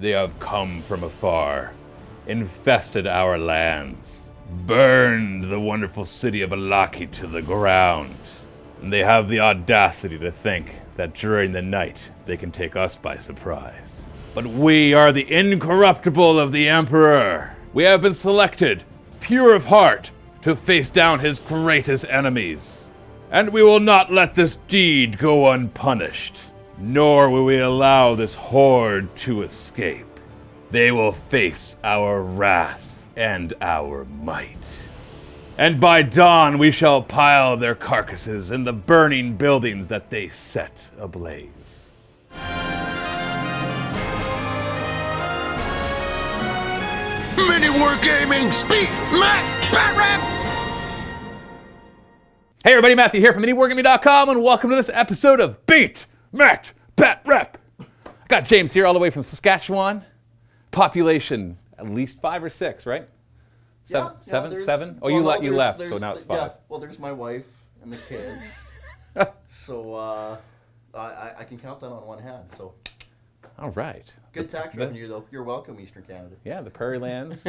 They have come from afar, infested our lands, burned the wonderful city of Alaki to the ground. And they have the audacity to think that during the night they can take us by surprise. But we are the incorruptible of the Emperor. We have been selected, pure of heart, to face down his greatest enemies. And we will not let this deed go unpunished, nor will we allow this horde to escape. They will face our wrath and our might. And by dawn we shall pile their carcasses in the burning buildings that they set ablaze. MiniWarGaming, speak, Matt, Batrep! Hey everybody, Matthew here from MiniWarGaming.com, and welcome to this episode of Beat, Matt, Batrep. I got James here all the way from Saskatchewan. Population at least 5 or 6, right? Seven? Oh, you left, so now it's 5. Yeah, well, there's my wife and the kids. So I can count that on one hand. So. All right. Good tax revenue, though. You're welcome, Eastern Canada. Yeah, the Prairie Lands.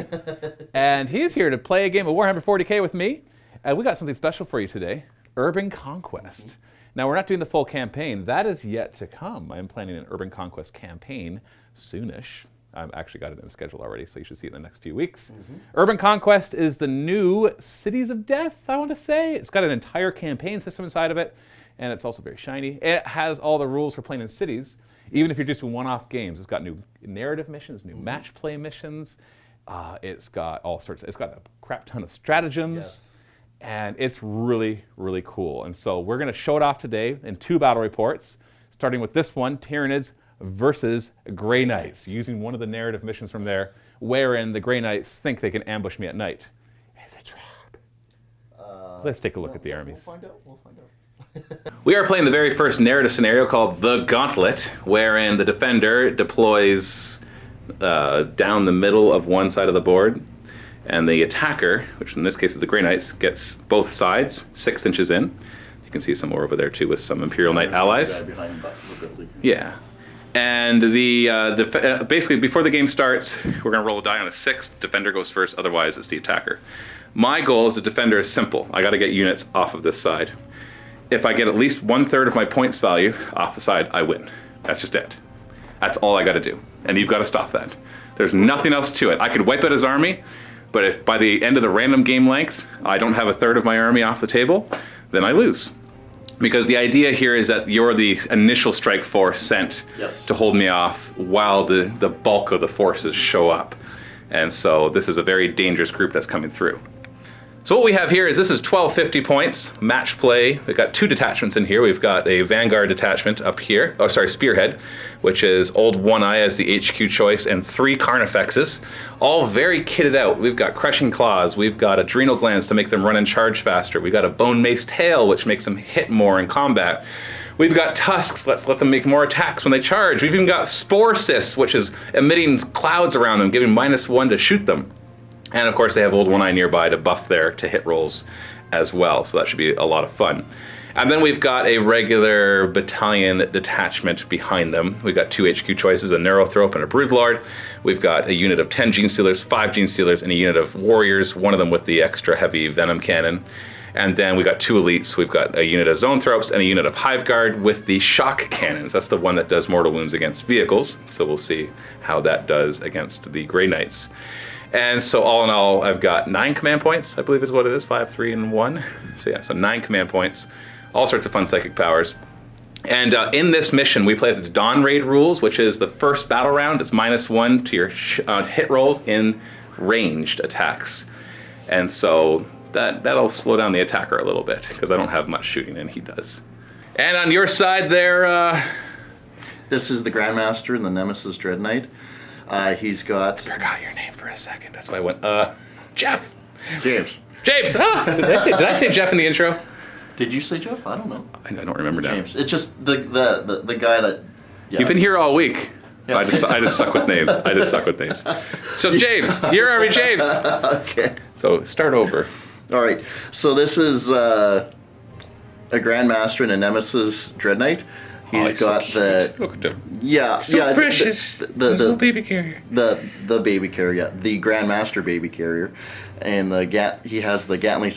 And he's here to play a game of Warhammer 40k with me. And we got something special for you today, Urban Conquest. Mm-hmm. Now, we're not doing the full campaign. That is yet to come. I'm planning an Urban Conquest campaign soonish. I've actually got it in the schedule already, so you should see it in the next few weeks. Mm-hmm. Urban Conquest is the new Cities of Death, I want to say. It's got an entire campaign system inside of it, and it's also very shiny. It has all the rules for playing in cities, even if you're just doing one-off games. It's got new narrative missions, new match play missions. It's got all sorts. It's got a crap ton of stratagems, and it's really, really cool. And so we're going to show it off today in 2 battle reports, starting with this one, Tyranids versus Grey Knights, using one of the narrative missions from there, wherein the Grey Knights think they can ambush me at night. It's a trap. Let's take a look at the armies. We'll find out. We are playing the very first narrative scenario called The Gauntlet, wherein the defender deploys down the middle of one side of the board, and the attacker, which in this case is the Grey Knights, gets both sides, 6 inches in. You can see some more over there too with some Imperial Knight allies. Yeah. And basically before the game starts, we're going to roll a die on a 6. Defender goes first, otherwise it's the attacker. My goal as a defender is simple. I got to get units off of this side. If I get at least 1/3 of my points value off the side, I win. That's just it. That's all I got to do. And you've got to stop that. There's nothing else to it. I could wipe out his army, but if by the end of the random game length, I don't have 1/3 of my army off the table, then I lose. Because the idea here is that you're the initial strike force sent to hold me off while the bulk of the forces show up. And so this is a very dangerous group that's coming through. So what we have here is this is 1250 points, match play. We've got 2 detachments in here. We've got a Vanguard detachment up here, Spearhead, which is Old One Eye as the HQ choice, and 3 Carnifexes, all very kitted out. We've got Crushing Claws, we've got Adrenal Glands to make them run and charge faster, we've got a Bone Mace Tail, which makes them hit more in combat. We've got Tusks, let's let them make more attacks when they charge. We've even got Spore Cysts, which is emitting clouds around them, giving -1 to shoot them. And of course they have Old One Eye nearby to buff to hit rolls as well, so that should be a lot of fun. And then we've got a regular battalion detachment behind them. We've got 2 HQ choices, a Neurothrope and a Broodlord. We've got a unit of 10 Gene Stealers, 5 Gene Stealers, and a unit of Warriors, one of them with the extra heavy Venom Cannon. And then we've got 2 elites. We've got a unit of Zoanthropes and a unit of Hive Guard with the Shock Cannons. That's the one that does mortal wounds against vehicles, so we'll see how that does against the Grey Knights. And so all in all, I've got 9 command points, I believe is what it is, 5, 3, and 1. So yeah, so 9 command points, all sorts of fun psychic powers. And in this mission, we play the Dawn Raid rules, which is the first battle round. It's -1 to your hit rolls in ranged attacks. And so that'll slow down the attacker a little bit, because I don't have much shooting, and he does. And on your side there... This is the Grandmaster and the Nemesis Dread Knight. He's got... Forgot your name for a second. That's why I went, Jeff. James. James. Ah, did I say Jeff in the intro? Did you say Jeff? I don't know. I don't remember now. James. It's just the guy that... Yeah. You've been here all week. Yeah. I just suck with names. So James, you're Army James. Okay. So start over. All right. So this is a Grandmaster and a Nemesis Dread Knight. He's got so the look at him. yeah So yeah precious. the Little baby carrier. the baby carrier, yeah, the Grandmaster baby carrier, and he has the Gatling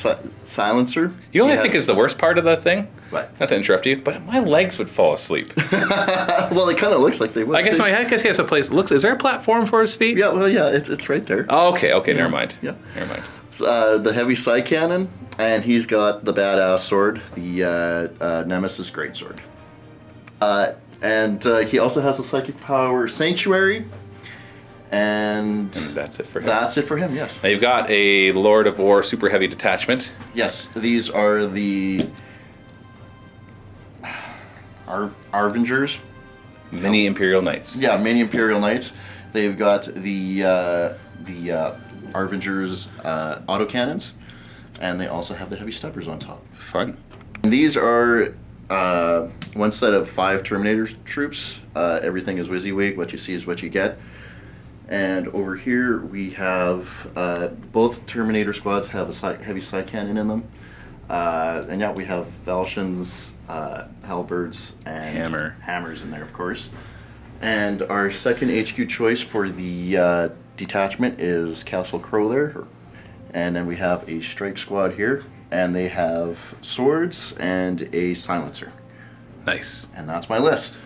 silencer. You know what I think is the worst part of the thing? What? Not to interrupt you, but my legs would fall asleep. Well, it kind of looks like they would. I guess he has a place. Looks. Is there a platform for his feet? Yeah, well, yeah, it's right there. Oh, okay. Never mind. Yeah. Never mind. The heavy side cannon, and he's got the badass sword, the Nemesis greatsword. And he also has the psychic power sanctuary, and that's it for him. That's it for him. Yes. Now you've got a Lord of War super heavy detachment. Yes, these are the Arvingers. Mini Imperial Knights. Yeah, mini Imperial Knights. They've got the Arvingers autocannons, and they also have the heavy steppers on top. Fun. And these are one set of 5 Terminator troops. Everything is WYSIWYG. What you see is what you get. And over here we have both Terminator squads have a heavy side cannon in them. And yeah, we have Falchions, halberds, and hammers in there, of course. And our second HQ choice for the detachment is Castle Crow there. And then we have a strike squad here, and they have swords and a silencer. Nice. And that's my list.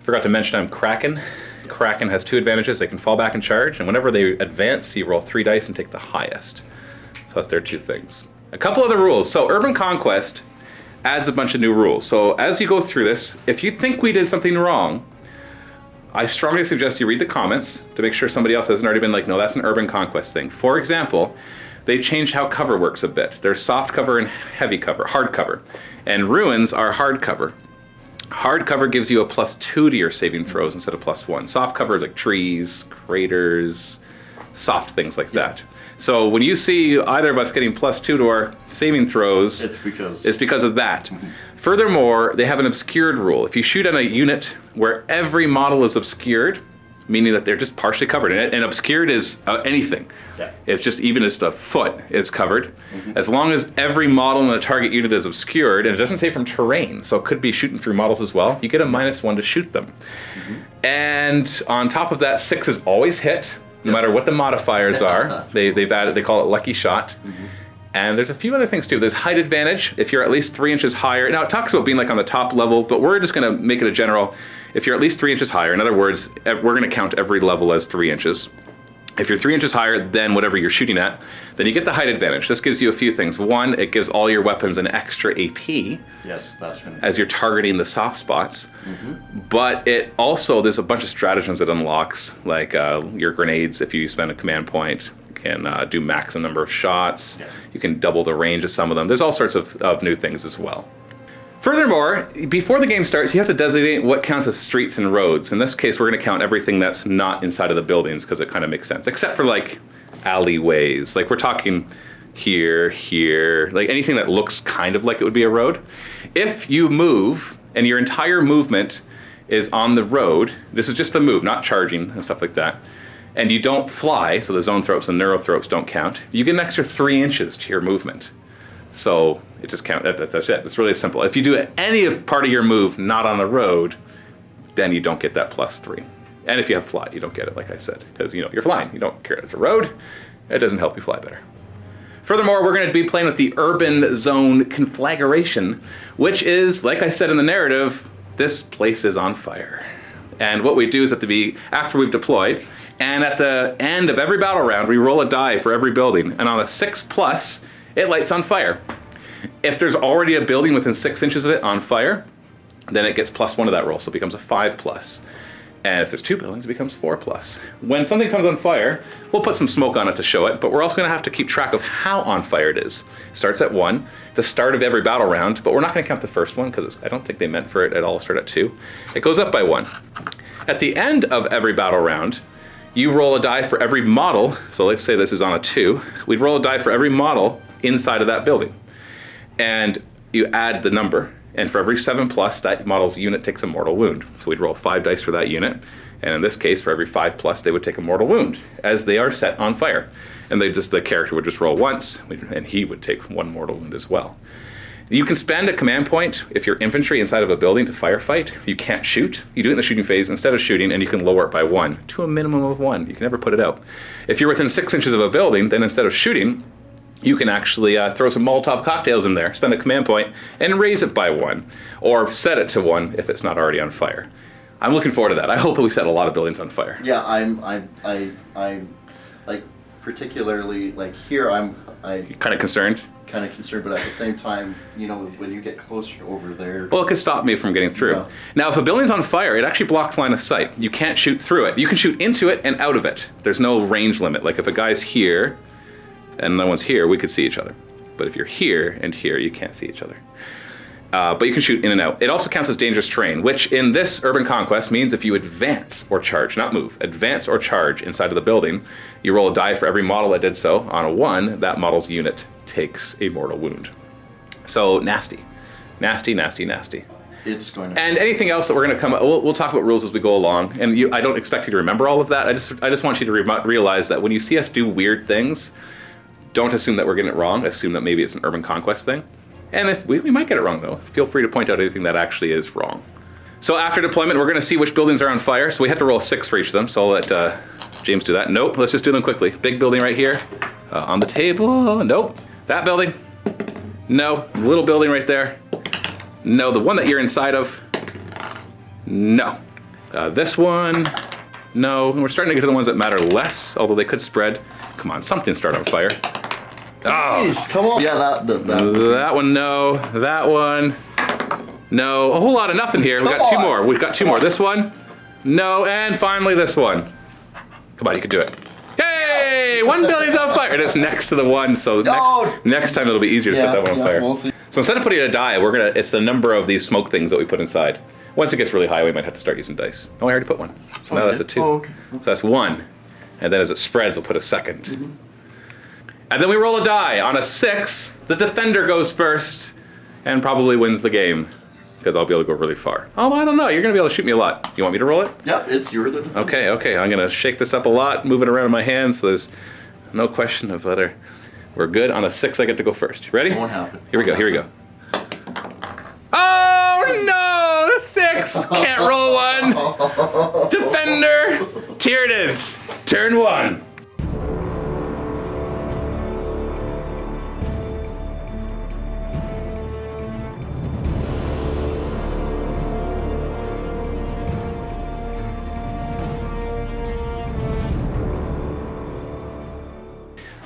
Forgot to mention I'm Kraken. Kraken has 2 advantages. They can fall back and charge, and whenever they advance, you roll 3 dice and take the highest. So that's their 2 things. A couple other rules. So Urban Conquest adds a bunch of new rules. So as you go through this, if you think we did something wrong, I strongly suggest you read the comments to make sure somebody else hasn't already been like, no, that's an Urban Conquest thing. For example, they changed how cover works a bit. There's soft cover and heavy cover, hard cover. And ruins are hard cover. Hard cover gives you a +2 to your saving throws instead of +1. Soft cover is like trees, craters, soft things like that. So when you see either of us getting +2 to our saving throws, it's because of that. Furthermore, they have an obscured rule. If you shoot at a unit where every model is obscured, meaning that they're just partially covered in it, and obscured is anything. Yeah. It's just even just a foot is covered. As long as every model in the target unit is obscured, and it doesn't say from terrain, so it could be shooting through models as well, you get a -1 to shoot them. And on top of that, 6 is always hit, no matter what the modifiers are. They've added, they call it lucky shot. And there's a few other things too. There's height advantage if you're at least 3 inches higher. Now it talks about being like on the top level, but we're just gonna make it a general. If you're at least 3 inches higher, in other words, we're gonna count every level as 3 inches. If you're 3 inches higher than whatever you're shooting at, then you get the height advantage. This gives you a few things. One, it gives all your weapons an extra AP. Yes, that's as you're targeting the soft spots. But it also, there's a bunch of stratagems it unlocks, like your grenades, if you spend a command point, can do maximum number of shots. Yeah. You can double the range of some of them. There's all sorts of new things as well. Furthermore, before the game starts, you have to designate what counts as streets and roads. In this case, we're going to count everything that's not inside of the buildings because it kind of makes sense, except for like alleyways. Like we're talking here, like anything that looks kind of like it would be a road. If you move and your entire movement is on the road, this is just the move, not charging and stuff like that, and you don't fly, so the zone thropes and neurothropes don't count, you get an extra 3 inches to your movement. So it just counts, that's it. It's really simple. If you do any part of your move not on the road, then you don't get that +3. And if you have fly, you don't get it, like I said, because you're flying. You don't care if it's a road. It doesn't help you fly better. Furthermore, we're going to be playing with the urban zone conflagration, which is, like I said in the narrative, this place is on fire. And what we do is after we've deployed, and at the end of every battle round, we roll a die for every building. And on a 6+, it lights on fire. If there's already a building within 6 inches of it on fire, then it gets +1 to that roll, so it becomes a 5+. And if there's 2 buildings, it becomes 4+. When something comes on fire, we'll put some smoke on it to show it, but we're also going to have to keep track of how on fire it is. It starts at 1, the start of every battle round, but we're not going to count the first one because I don't think they meant for it at all to start at 2. It goes up by 1. At the end of every battle round, you roll a die for every model. So let's say this is on a 2. We'd roll a die for every model inside of that building. And you add the number. And for every 7+, that model's unit takes a mortal wound. So we'd roll 5 dice for that unit. And in this case, for every 5+, they would take a mortal wound as they are set on fire. And the character would just roll once, and he would take 1 mortal wound as well. You can spend a command point if you're infantry inside of a building to firefight. You can't shoot. You do it in the shooting phase instead of shooting, and you can lower it by 1 to a minimum of 1. You can never put it out. If you're within 6 inches of a building, then instead of shooting, you can actually throw some Molotov cocktails in there, spend a command point, and raise it by 1, or set it to 1 if it's not already on fire. I'm looking forward to that. I hope we set a lot of buildings on fire. Yeah, I'm like particularly like here. You're kind of concerned. Kind of concerned, but at the same time, you know, when you get closer over there. Well, it could stop me from getting through. Yeah. Now, if a building's on fire, it actually blocks line of sight. You can't shoot through it. You can shoot into it and out of it. There's no range limit. Like if a guy's here and no one's here, we could see each other. But if you're here and here, you can't see each other. But you can shoot in and out. It also counts as dangerous terrain, which in this Urban Conquest means if you advance or charge, not move, advance or charge inside of the building, you roll a die for every model that did so. On a 1, that model's unit takes a mortal wound. So nasty. Nasty, nasty, nasty. It's going to. And anything else that we're going to come up, we'll talk about rules as we go along. And I don't expect you to remember all of that. I just want you to realize that when you see us do weird things, don't assume that we're getting it wrong. Assume that maybe it's an Urban Conquest thing. And if we might get it wrong, though. Feel free to point out anything that actually is wrong. So after deployment, we're going to see which buildings are on fire. So we have to roll 6 for each of them. So I'll let James do that. Nope, let's just do them quickly. Big building right here. On the table. Nope. That building. No. Little building right there. No. The one that you're inside of. No. This one. No. And we're starting to get to the ones that matter less, although they could spread. Come on, something start on fire. Oh, Jeez, come on. Yeah, that one, no. That one, no. A whole lot of nothing here. We got 2 more. We've got 2 more. This one, no. And finally this one. Come on, you can do it. Yay! 1 building's on fire. And it's next to the one, so next time it'll be easier to set that one on fire. We'll see. So instead of putting a die, it's the number of these smoke things that we put inside. Once it gets really high, we might have to start using dice. Oh, I already put one. So now that's a 2. Oh, okay. So that's 1. And then as it spreads, we'll put a second. Mm-hmm. And then we roll a die. On a 6, the defender goes first and probably wins the game because I'll be able to go really far. Oh, I don't know. You're going to be able to shoot me a lot. You want me to roll it? Yeah, it's your defender. Okay. I'm going to shake this up a lot, move it around in my hands so there's no question of whether we're good. On a 6, I get to go first. You ready? It won't happen. Here we go. Oh, no! The 6! Can't roll 1! Defender! Tyranids! Turn 1.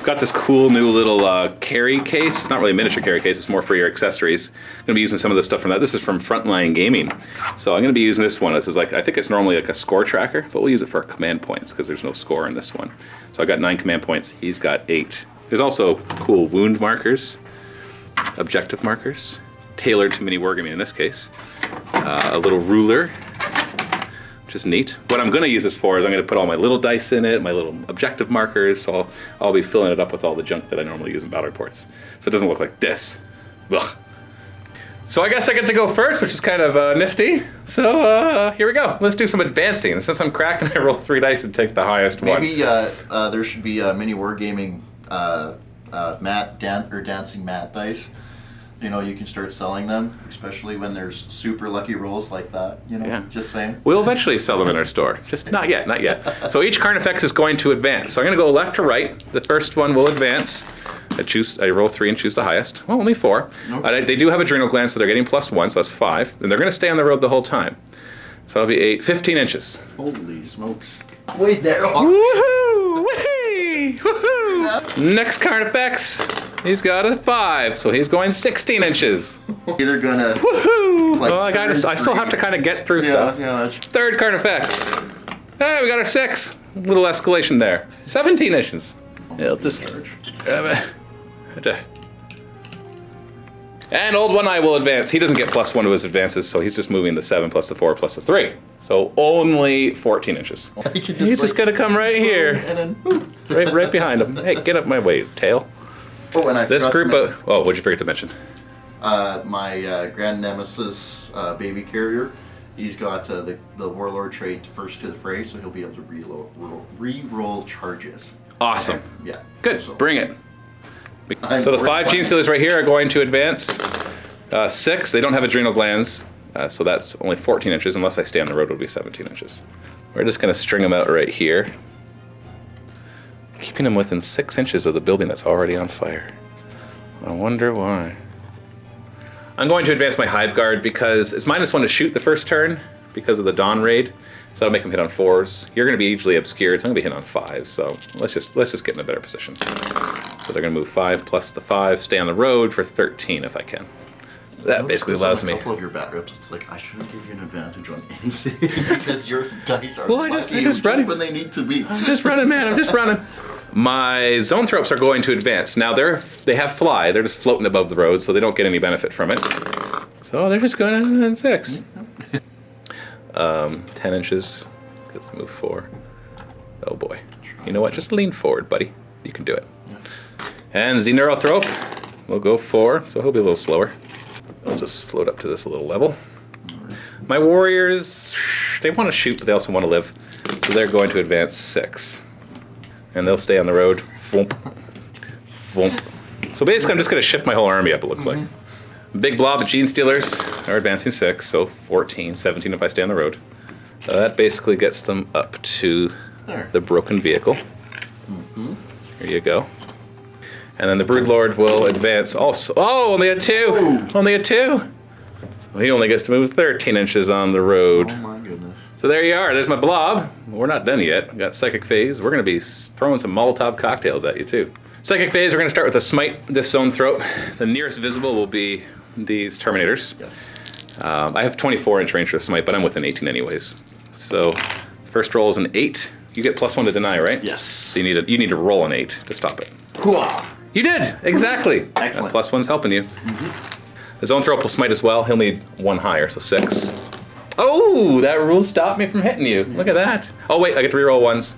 Got this cool new little carry case. It's not really a miniature carry case, it's more for your accessories. I'm going to be using some of the stuff from that. This is from Frontline Gaming. So I'm going to be using this one. This is like, I think it's normally like a score tracker, but we'll use it for command points because there's no score in this one. So I got 9 command points. He's got 8. There's also cool wound markers, objective markers, tailored to MiniWarGaming in this case. A little ruler, which is neat. What I'm going to use this for is I'm going to put all my little dice in it, my little objective markers, so I'll be filling it up with all the junk that I normally use in battle reports. So it doesn't look like this. Ugh. So I guess I get to go first, which is kind of nifty. So here we go. Let's do some advancing. Since I'm cracking, I roll 3 dice and take the highest one. Maybe there should be a MiniWarGaming dancing mat dice. You know, you can start selling them, especially when there's super lucky rolls like that. You know, Yeah. Just saying. We'll eventually sell them in our store. Just not yet. So each Carnifex is going to advance. So I'm going to go left to right. The first one will advance. I roll 3 and choose the highest. Well, only 4. Okay. They do have adrenal glands, so they're getting +1, so that's 5. And they're going to stay on the road the whole time. So that'll be 8, 15 inches. Holy smokes. Wait there. Woohoo! Woohoo! Woohoo! Next Carnifex, he's got a 5, so he's going 16 inches. Either gonna. Woohoo! Like Well, I still have to kind of get through stuff. Yeah, that's. Third Carnifex. Hey, we got our 6. Little escalation there. 17 inches. It'll just. And Old One Eye will advance. He doesn't get +1 to his advances, so he's just moving the 7 plus the 4 plus the 3. So only 14 inches. He's just gonna come right here. And then. Right behind him. Hey, get up my way, tail. Oh, and I This forgot group to of... Oh, what'd you forget to mention? my Grand Nemesis baby carrier. He's got the Warlord trait first to the fray, so he'll be able to re-roll charges. Awesome. Yeah. Good. So- Bring it. So the 5 Gene Stealers right here are going to advance. 6, they don't have adrenal glands, so that's only 14 inches. Unless I stay on the road, it would be 17 inches. We're just going to string them out right here, keeping them within 6 inches of the building that's already on fire. I wonder why. I'm going to advance my Hive Guard because it's -1 to shoot the first turn because of the Dawn Raid. So that'll make them hit on 4s. You're going to be easily obscured, so I'm going to be hitting on 5s. So let's just get in a better position. So they're going to move 5 plus the 5, stay on the road for 13 if I can. That basically allows me. A couple of your Batrep, it's like I shouldn't give you an advantage on anything because your dice are just running when they need to be. I'm just running, man. I'm just running. My Zoanthropes are going to advance. Now they have fly. They're just floating above the road, so they don't get any benefit from it. So they're just going in 6. 10 inches, because they move 4. Oh boy. You know what? Just lean forward, buddy. You can do it. And Xeneurothrope will go 4, so he'll be a little slower. I'll just float up to this a little level. My warriors, they want to shoot, but they also want to live. So they're going to advance 6. And they'll stay on the road. Voomp. Voomp. So basically, I'm just going to shift my whole army up, it looks like. Big blob of Gene Stealers are advancing 6, so 14, 17 if I stay on the road. That basically gets them up to the broken vehicle. Here you go. And then the Broodlord will advance also. Oh, only a 2! Ooh. Only a 2! So he only gets to move 13 inches on the road. Oh my goodness. So there you are. There's my blob. We're not done yet. We've got Psychic Phase. We're going to be throwing some Molotov cocktails at you, too. Psychic Phase, we're going to start with a Smite, this Zoanthrope. The nearest visible will be these Terminators. Yes. I have 24-inch range for the Smite, but I'm within 18 anyways. So first roll is an 8. You get +1 to deny, right? Yes. So you need to roll an 8 to stop it. Hooah! You did! Exactly! Excellent. +1's helping you. The Zoanthrope will Smite as well. He'll need 1 higher, so 6. Oh! That rule stopped me from hitting you. Look at that. Oh, wait, I get to reroll 1s.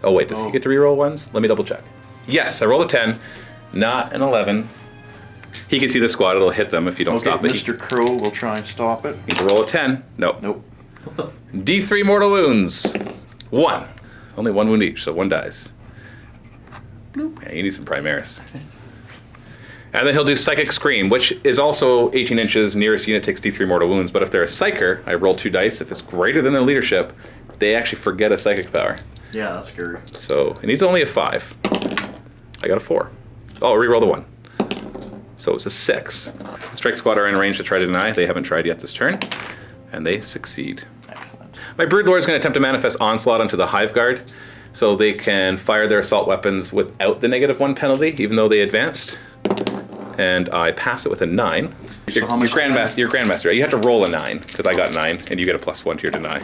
Oh, wait, does he get to reroll 1s? Let me double check. Yes, I roll a 10, not an 11. He can see the squad, it'll hit them if you don't stop it. Mr. Crow will try and stop it. You can roll a 10. Nope. Nope. D3 mortal wounds. 1. Only 1 wound each, so 1 dies. Bloop. Yeah, you need some Primaris. And then he'll do Psychic Scream, which is also 18 inches. Nearest unit takes D3 mortal wounds. But if they're a Psyker, I roll 2 dice. If it's greater than their leadership, they actually forget a Psychic power. Yeah, that's scary. So it needs only a 5. I got a 4. Oh, reroll the 1. So it's a 6. The Strike Squad are in range to try to deny. They haven't tried yet this turn. And they succeed. Excellent. My Broodlord is going to attempt to manifest Onslaught onto the Hive Guard. So they can fire their assault weapons without the -1 penalty, even though they advanced. And I pass it with a 9. So Your Grandmaster. You have to roll a 9, because I got 9, and you get a +1 to your deny.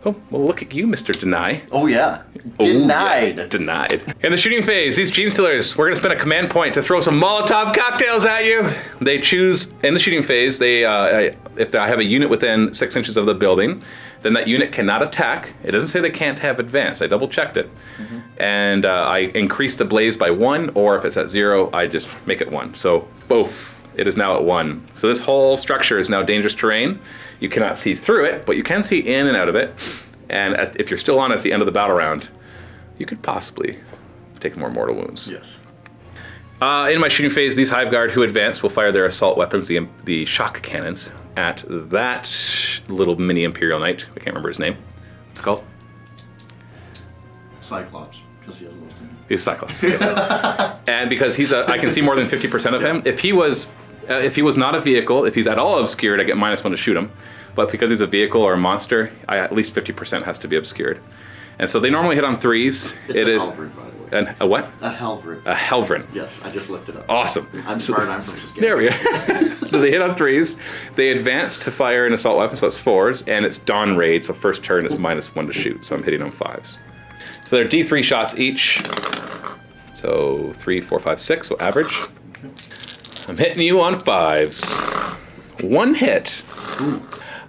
Oh, well, look at you, Mr. Deny. Oh, yeah. Oh, Denied. yeah. Denied. In the shooting phase, these Gene Stealers, we're going to spend a command point to throw some Molotov cocktails at you. They choose, in the shooting phase, if I have a unit within 6 inches of the building, then that unit cannot attack. It doesn't say they can't have advance. I double-checked it. And I increase the blaze by 1, or if it's at 0, I just make it 1. So both. It is now at 1. So this whole structure is now dangerous terrain. You cannot see through it, but you can see in and out of it. And if you're still on at the end of the battle round, you could possibly take more mortal wounds. Yes. In my shooting phase, these Hive Guard who advance will fire their assault weapons, the shock cannons, at that little mini Imperial Knight. I can't remember his name. What's it called? Cyclops, because he has a little thing. He's Cyclops. And because I can see more than 50% of him. If he was not a vehicle, if he's at all obscured, I get -1 to shoot him. But because he's a vehicle or a monster, at least 50% has to be obscured. And so they normally hit on 3s. It's a Helvrin, by the way. A what? A Helvrin. A Helvrin. Yes, I just looked it up. Awesome. I'm smart, I'm from Saskatchewan. There we go. So they hit on 3s. They advance to fire an assault weapon, so it's 4s. And it's Dawn Raid, so first turn is -1 to shoot. So I'm hitting on 5s. So they're D3 shots each. So 3, 4, 5, 6, so average. I'm hitting you on 5s. 1 hit. Ooh.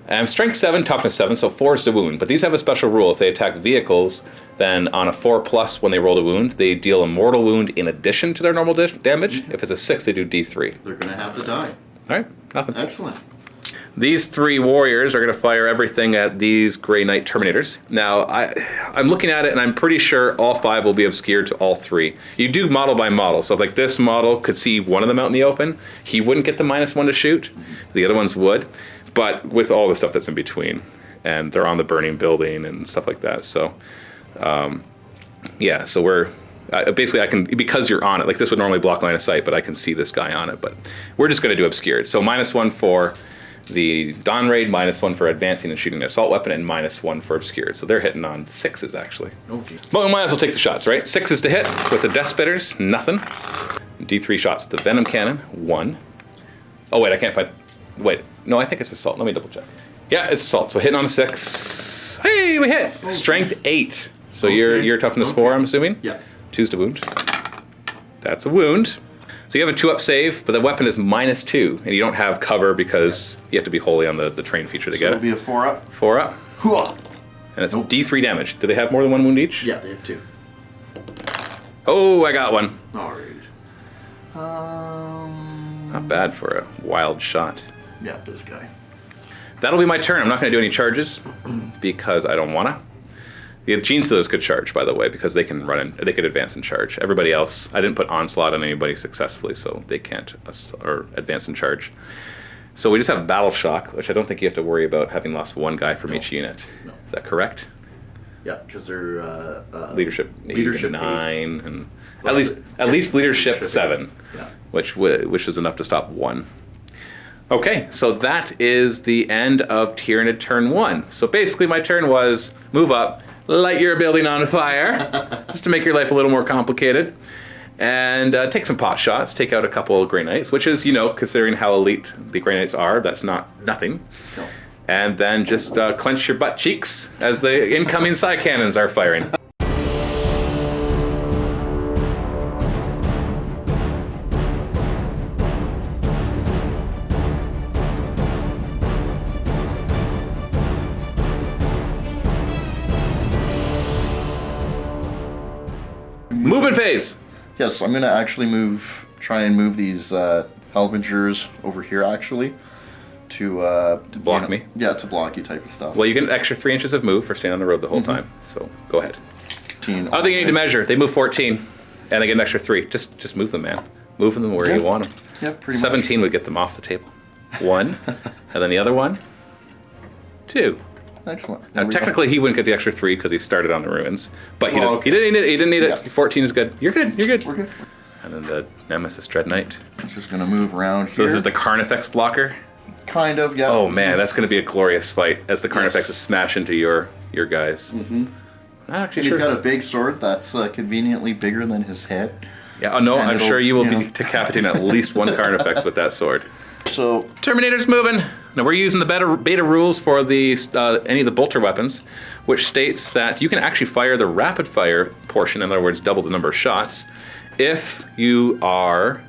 I'm strength 7, toughness 7, so 4s to wound. But these have a special rule. If they attack vehicles, then on a 4+ when they roll a wound, they deal a mortal wound in addition to their normal damage. If it's a 6, they do D3. They're going to have to die. All right, nothing. Excellent. These 3 warriors are going to fire everything at these Grey Knight Terminators. Now, I'm looking at it, and I'm pretty sure all 5 will be obscured to all 3. You do model by model, so if like this model could see one of them out in the open, he wouldn't get the -1 to shoot. The other ones would, but with all the stuff that's in between, and they're on the burning building and stuff like that. So, yeah, so we're... basically, I can, because you're on it, like this would normally block line of sight, but I can see this guy on it. But we're just going to do obscured. So -1 for the Dawn Raid, -1 for advancing and shooting the assault weapon, and -1 for obscured. So they're hitting on 6s actually. Oh, geez. But we might as well take the shots, right? 6s to hit with the Death Spitters, nothing. D3 shots with the Venom Cannon, 1. Oh wait, I can't find. Wait, no, I think it's assault. Let me double check. Yeah, it's assault. So hitting on a 6. Hey, we hit. Oh, Strength 8. So okay. you're toughness 4, I'm assuming. Yeah. 2's to wound. That's a wound. So you have a 2-up save, but the weapon is -2, and you don't have cover because you have to be wholly on the train feature to get It'll it. be a 4-up. 4-up, Hooah! and it's D3 damage. Do they have more than 1 wound each? Yeah, they have 2. Oh, I got one. Alright. Not bad for a wild shot. Yeah, this guy. That'll be my turn. I'm not going to do any charges because I don't wanna. The Gene Stealers could charge, by the way, because they can run in, they could advance and charge. Everybody else, I didn't put onslaught on anybody successfully, so they can't or advance and charge. So we just have battle shock, which I don't think you have to worry about having lost 1 guy from each unit. No. Is that correct? Yeah, because they're Leadership 8 leadership and 9, and Well, at least leadership leadership 7, Yeah. which is enough to stop 1. Okay, so that is the end of Tyranid turn 1. So basically my turn was move up, light your building on fire, just to make your life a little more complicated, and take some pot shots, take out a couple of Grey Knights, which is, you know, considering how elite the Grey Knights are, that's not nothing. No. And then just clench your butt cheeks as the incoming Psy Cannons are firing. Movement phase! Yes, I'm going to actually try and move these Halbingers over here, actually. To block me? Yeah, to block you type of stuff. Well, you get an extra 3 inches of move for staying on the road the whole time, so go ahead. Other thing you need to measure, they move 14, and they get an extra 3. Just move them, man. Move them where you want them. Yeah, pretty 17 would get them off the table. 1, and then the other one, 2. Excellent. Now, There we go. technically, he wouldn't get the extra 3 because he started on the ruins, but he Oh, doesn't. okay. He didn't need it. Yeah. 14 is good. You're good. You're good. We're good. And then the Nemesis Dread Knight. I'm just going to move around So here. this is the Carnifex blocker. Kind of, yeah. Oh man, that's going to be a glorious fight as the Carnifexes Yes. smash into your guys. Mm-hmm. Not actually He's sure. got a big sword that's conveniently bigger than his head. Yeah, oh no, and I'm it'll, sure you will you be know. decapitating at least 1 Carnifex with that sword. So, Terminator's moving. Now we're using the beta rules for the any of the bolter weapons, which states that you can actually fire the rapid fire portion, in other words, double the number of shots, if you are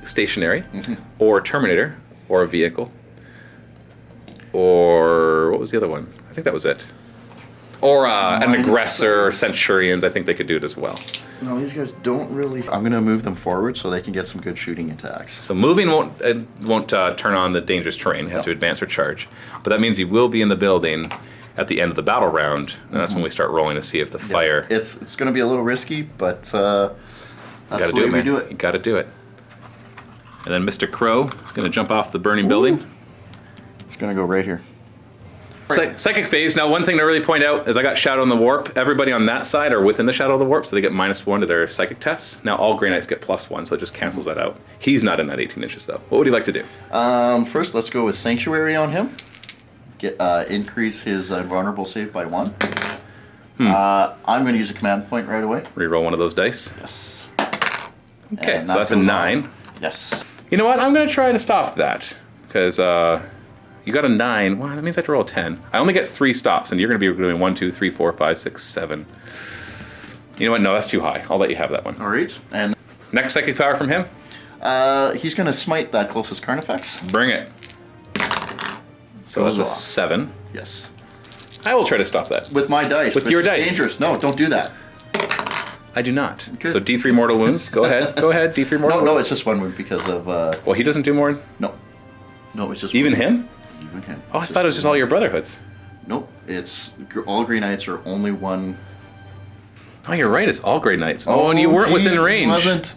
stationary, or Terminator, or a vehicle, or what was the other one? I think that was it. Or an aggressor, or Centurions. I think they could do it as well. no, these guys don't really... I'm going to move them forward so they can get some good shooting attacks. So moving won't turn on the dangerous terrain. You have to advance or charge. But that means you will be in the building at the end of the battle round, and that's when we start rolling to see if the fire... It's going to be a little risky, but that's the way we do You it. gotta do it. And then Mr. Crow is gonna jump off the burning building. It's going to go right here. Psychic phase. Now, one thing to really point out is I got Shadow in the Warp. Everybody on that side are within the Shadow of the Warp, so they get -1 to their psychic tests. Now, all Grey Knights get +1, so it just cancels that out. He's not in that 18 inches, though. What would you like to do? First, let's go with Sanctuary on him. Increase his invulnerable save by 1. I'm going to use a command point right away. Reroll one of those dice. Yes. Okay, And so that that's a goes 9. off. Yes. You know what? I'm gonna try to stop that because you got a 9. Well, that means I have to roll a 10. I only get 3 stops, and you're gonna be doing 1, 2, 3, 4, 5, 6, 7. You know what? No, that's too high. I'll let you have that one. All right. And Next psychic power from him. he's going to smite that closest Carnifex. Bring it. So Goes that's a off. 7. Yes. I will try to stop that. With my dice. With which your is dice. Dangerous. No, don't do that. I do not. Good. So D3 mortal wounds. Go ahead. Go ahead. D3 mortal No, wounds. it's just 1 wound because of... Well, he doesn't do more. No. No, it's just... Even him? Even him. Oh, I thought it was just all your brotherhoods. Nope. It's all Grey Knights are only one. Oh, you're right. It's all Grey Knights. Oh, and you weren't geez, within range. Wasn't.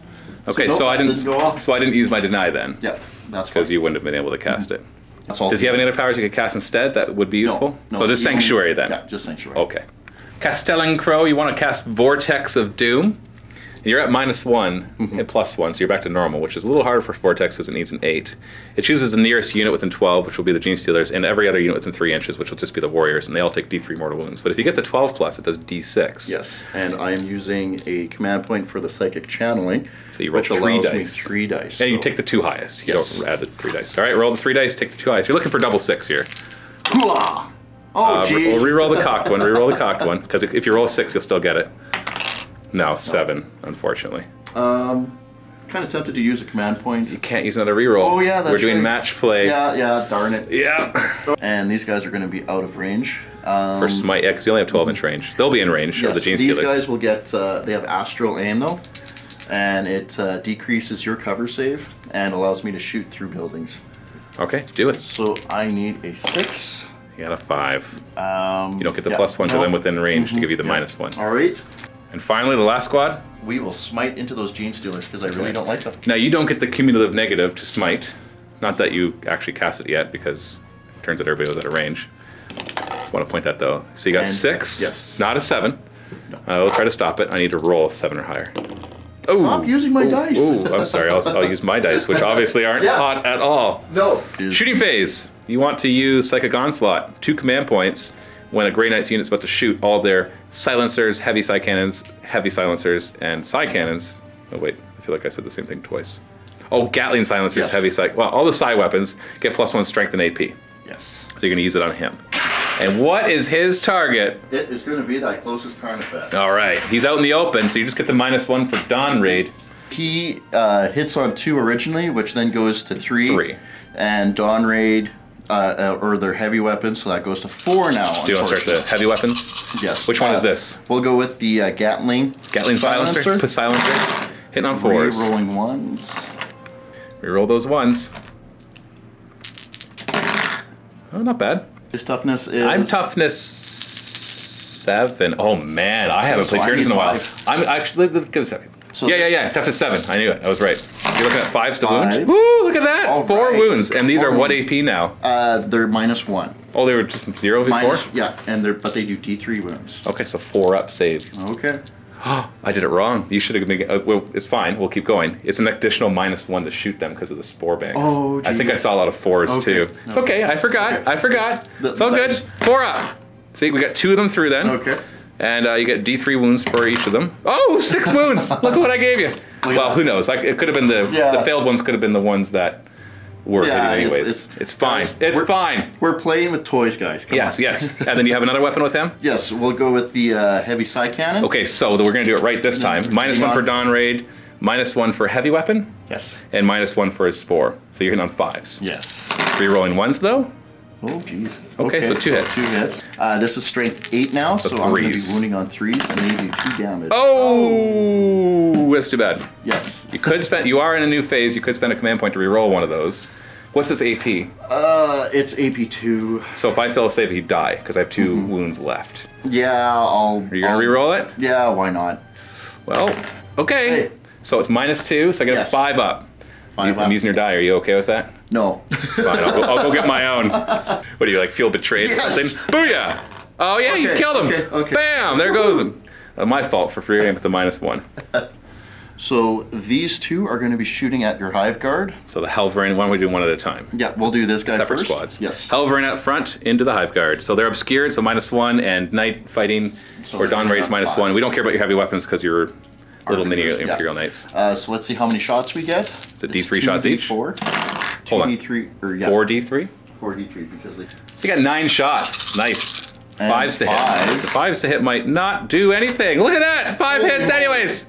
Okay, nope, so I didn't. go off. So I didn't use my deny then. Yeah, that's Because fine. you wouldn't have been able to cast it. That's all. Does he have any other powers you could cast instead that would be useful? No, so just he only- Sanctuary then. Yeah, just Sanctuary. Okay. Castellan Crow, you want to cast Vortex of Doom. You're at -1 and +1, so you're back to normal, which is a little harder for Vortex because it needs an 8. It chooses the nearest unit within 12, which will be the Gene Stealers, and every other unit within 3 inches, which will just be the Warriors, and they all take D3 mortal wounds. But if you get the 12+, it does D6. Yes, and I am using a command point for the Psychic Channeling, So you roll which 3 allows me dice. 3 dice. And you so- take the 2 highest. You Yes. don't add the 3 dice. All right, roll the 3 dice, take the 2 highest. You're looking for double 6 here. Hooah! Oh, jeez. We'll re-roll the cocked one. Re-roll the cocked one, because if you roll a 6, you'll still get it. No, 7, unfortunately. Kind of tempted to use a command point. You can't use another re-roll. Oh, yeah, that's We're doing right. match play. Yeah, darn it. Yeah. And these guys are going to be out of range. For smite, yeah, because you only have 12-inch range. They'll be in range of the Yes, Gene these Stealers. guys will get, they have Astral Aim though, and it decreases your cover save and allows me to shoot through buildings. Okay, do it. So I need a 6. You got a 5. You don't get the yeah, +1 to no. them within range to give you the Yeah. -1. All right. And finally, the last squad. We will smite into those Gene Stealers because I really don't like them. Now, you don't get the cumulative negative to smite. Not that you actually cast it yet, because it turns out everybody was out of range. Just want to point that, though. So you got And- 6. yes. Not a 7. I will try to stop it. I need to roll 7 or higher. Oh, Stop using my dice. Oh, I'm sorry. I'll use my dice, which obviously aren't Yeah. hot at all. No. Shooting phase. You want to use Psychic Onslaught, 2 command points. When a Grey Knight's unit is about to shoot, all their silencers, heavy side cannons, heavy silencers, and side cannons. Oh wait, I feel like I said the same thing twice. Oh, Gatling silencers, Yes. heavy side. Well, all the side weapons get +1 strength and AP. Yes. So you're going to use it on him. And what is his target? It is going to be that closest Carnifex. All right, he's out in the open, so you just get the -1 for Dawn Raid. He hits on 2 originally, which then goes to 3. 3. And Dawn Raid, or their heavy weapons, so that goes to 4 now. Do you want to start the heavy weapons? Yes. Which one is this? We'll go with the Gatling. Gatling silencer? Put silencer. Hitting on 4s. Rolling 1s. Reroll those 1s. Oh, not bad. His toughness is. I'm toughness 7. Oh man, I haven't played So I Tyranids in a need while. 5. I'm actually give a second. So yeah. Toughness 7. I knew it. I was right. So you're looking at 5s to 5. wound. Woo! Look at that. All 4 right. wounds, and these 4 are what wounds. AP now? They're -1. Oh, they were just 0 before. Yeah, but they do D3 wounds. Okay, so 4 up save. Okay. I did it wrong. You should have made it. Well, it's fine. We'll keep going. It's an additional -1 to shoot them because of the spore banks. Oh, I think I geez. saw a lot of 4s Okay. too. It's okay. I forgot. Okay. I forgot. It's all That's- good. 4 up. See, we got 2 of them through then. Okay. And you get D3 wounds for each of them. Oh, 6 wounds! Look at what I gave you. Look at Well, that. who knows? Like, it could have been the Yeah. failed ones. Could have been the ones that were Yeah, hitting it's- anyways. it's- fine. guys, It's we're- fine. We're playing with toys, guys. Come Yes, on. yes. And then you have another weapon with them. Yes, we'll go with the heavy side cannon. Okay, so we're gonna do it right this time. -1 for Dawn Raid, -1 for heavy weapon, Yes. and -1 for his spore. So you're hitting on 5s. Yes. Re-rolling 1s though. Oh, jeez. Okay, so 2 hits. 2 hits. This is strength 8 now, so I'm going to be 3s. wounding on 3s, and they do 2 damage. Oh, that's too bad. Yes. You could spend. You are in a new phase. You could spend a command point to re-roll one of those. What's this AP? It's AP2. So if I fail a save, he'd die because I have 2 wounds left. Yeah, I'll. Are you gonna re-roll it? Yeah, why not? Well, okay. Hey. So it's -2, so I get Yes. a 5 up. 5 I'm up. using your die. Are you okay with that? No. Fine, I'll go get my own. What do you like? Feel betrayed or Yes. something? Booyah! Oh yeah, you Okay, killed him. okay. Bam! There goes him. My fault for free aim with the -1. So these 2 are going to be shooting at your hive guard. So the Helverin. Why don't we do one at a time? Yeah, we'll do this guy Separate first. squads. Yes. Helverin out front into the hive guard. So they're obscured. So -1 and Knight fighting So or Dawn they're Raid's gonna have -1. We don't 5s. care about your heavy weapons because you're little mini Archers, yeah. Imperial Knights. So let's see how many shots we get. Is it D3 shots each? 4. Hold on. 2d3 or yeah. 4d3. 4d3 because they. You got 9 shots. Nice. And 5s to hit. fives. The 5s to hit might not do anything. Look at that. 5 hits anyways.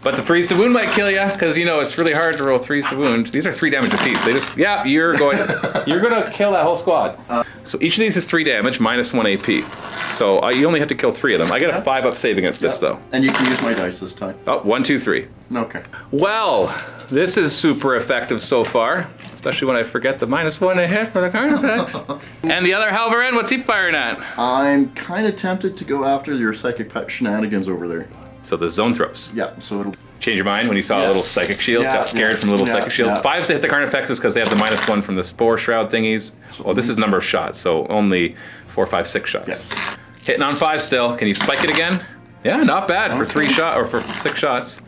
But the 3s to wound might kill you, because you know it's really hard to roll 3s to wound. These are 3 damage apiece. They just, yeah, you're gonna kill that whole squad. So each of these is 3 damage, minus 1 AP. So you only have to kill 3 of them. I get a 5 up save against this though. And you can use my dice this time. Oh, 1, 2, 3. Okay. Well, this is super effective so far, especially when I forget the minus 1 I hit for the card effects. And the other Halvarin, what's he firing at? I'm kind of tempted to go after your psychic shenanigans over there. So the zone throws. Yeah, so it'll... Change your mind when you saw a little psychic shield, got scared from little psychic shields. 5s to hit the current effects is because they have the minus 1 from the spore shroud thingies. Well, this is number of shots, so only 4, 5, 6 shots. Yes. Hitting on 5 still. Can you spike it again? Yeah, not bad for 3 shot or for 6 shots.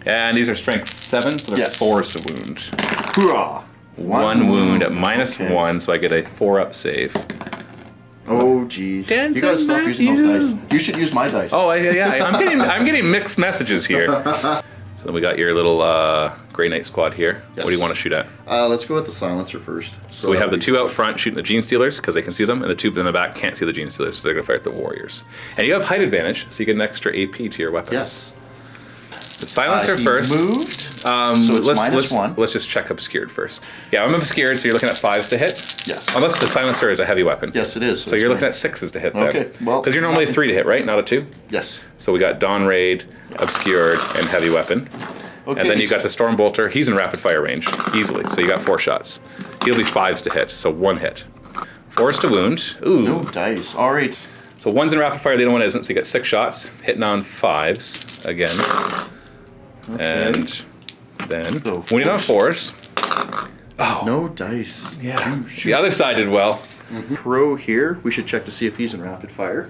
And these are strength 7, so they're 4s to wound. Hoorah! 1 wound at minus 1, so I get a 4 up save. Oh jeez. You gotta stop using those dice. You should use my dice. Oh yeah, I'm getting mixed messages here. So then we got your little Grey Knight squad here. Yes. What do you want to shoot at? Let's go with the silencer first. So we have the 2 out front shooting the Gene Stealers because they can see them, and the 2 in the back can't see the Gene Stealers, so they're gonna fight the Warriors. And you have height advantage, so you get an extra AP to your weapons. Yes. The silencer first. Moved. So it's minus 1. Let's just check obscured first. Yeah, I'm obscured, so you're looking at 5s to hit. Yes. Unless the silencer is a heavy weapon. Yes, it is. So you're looking at 6s to hit. Okay. Then. Well, because you're normally a 3 to hit, right? Not a 2. Yes. So we got Dawn Raid, obscured, and heavy weapon. Okay. And then you got the Storm Bolter. He's in rapid fire range easily, so you got 4 shots. He'll be 5s to hit, so 1 hit. 4s to wound. Ooh. No dice. All right. So 1's in rapid fire, the other one isn't, so you got 6 shots. Hitting on 5s again. Okay. And then winning on 4s. Oh. No dice. Yeah. The other side did well. Pro here, we should check to see if he's in rapid fire.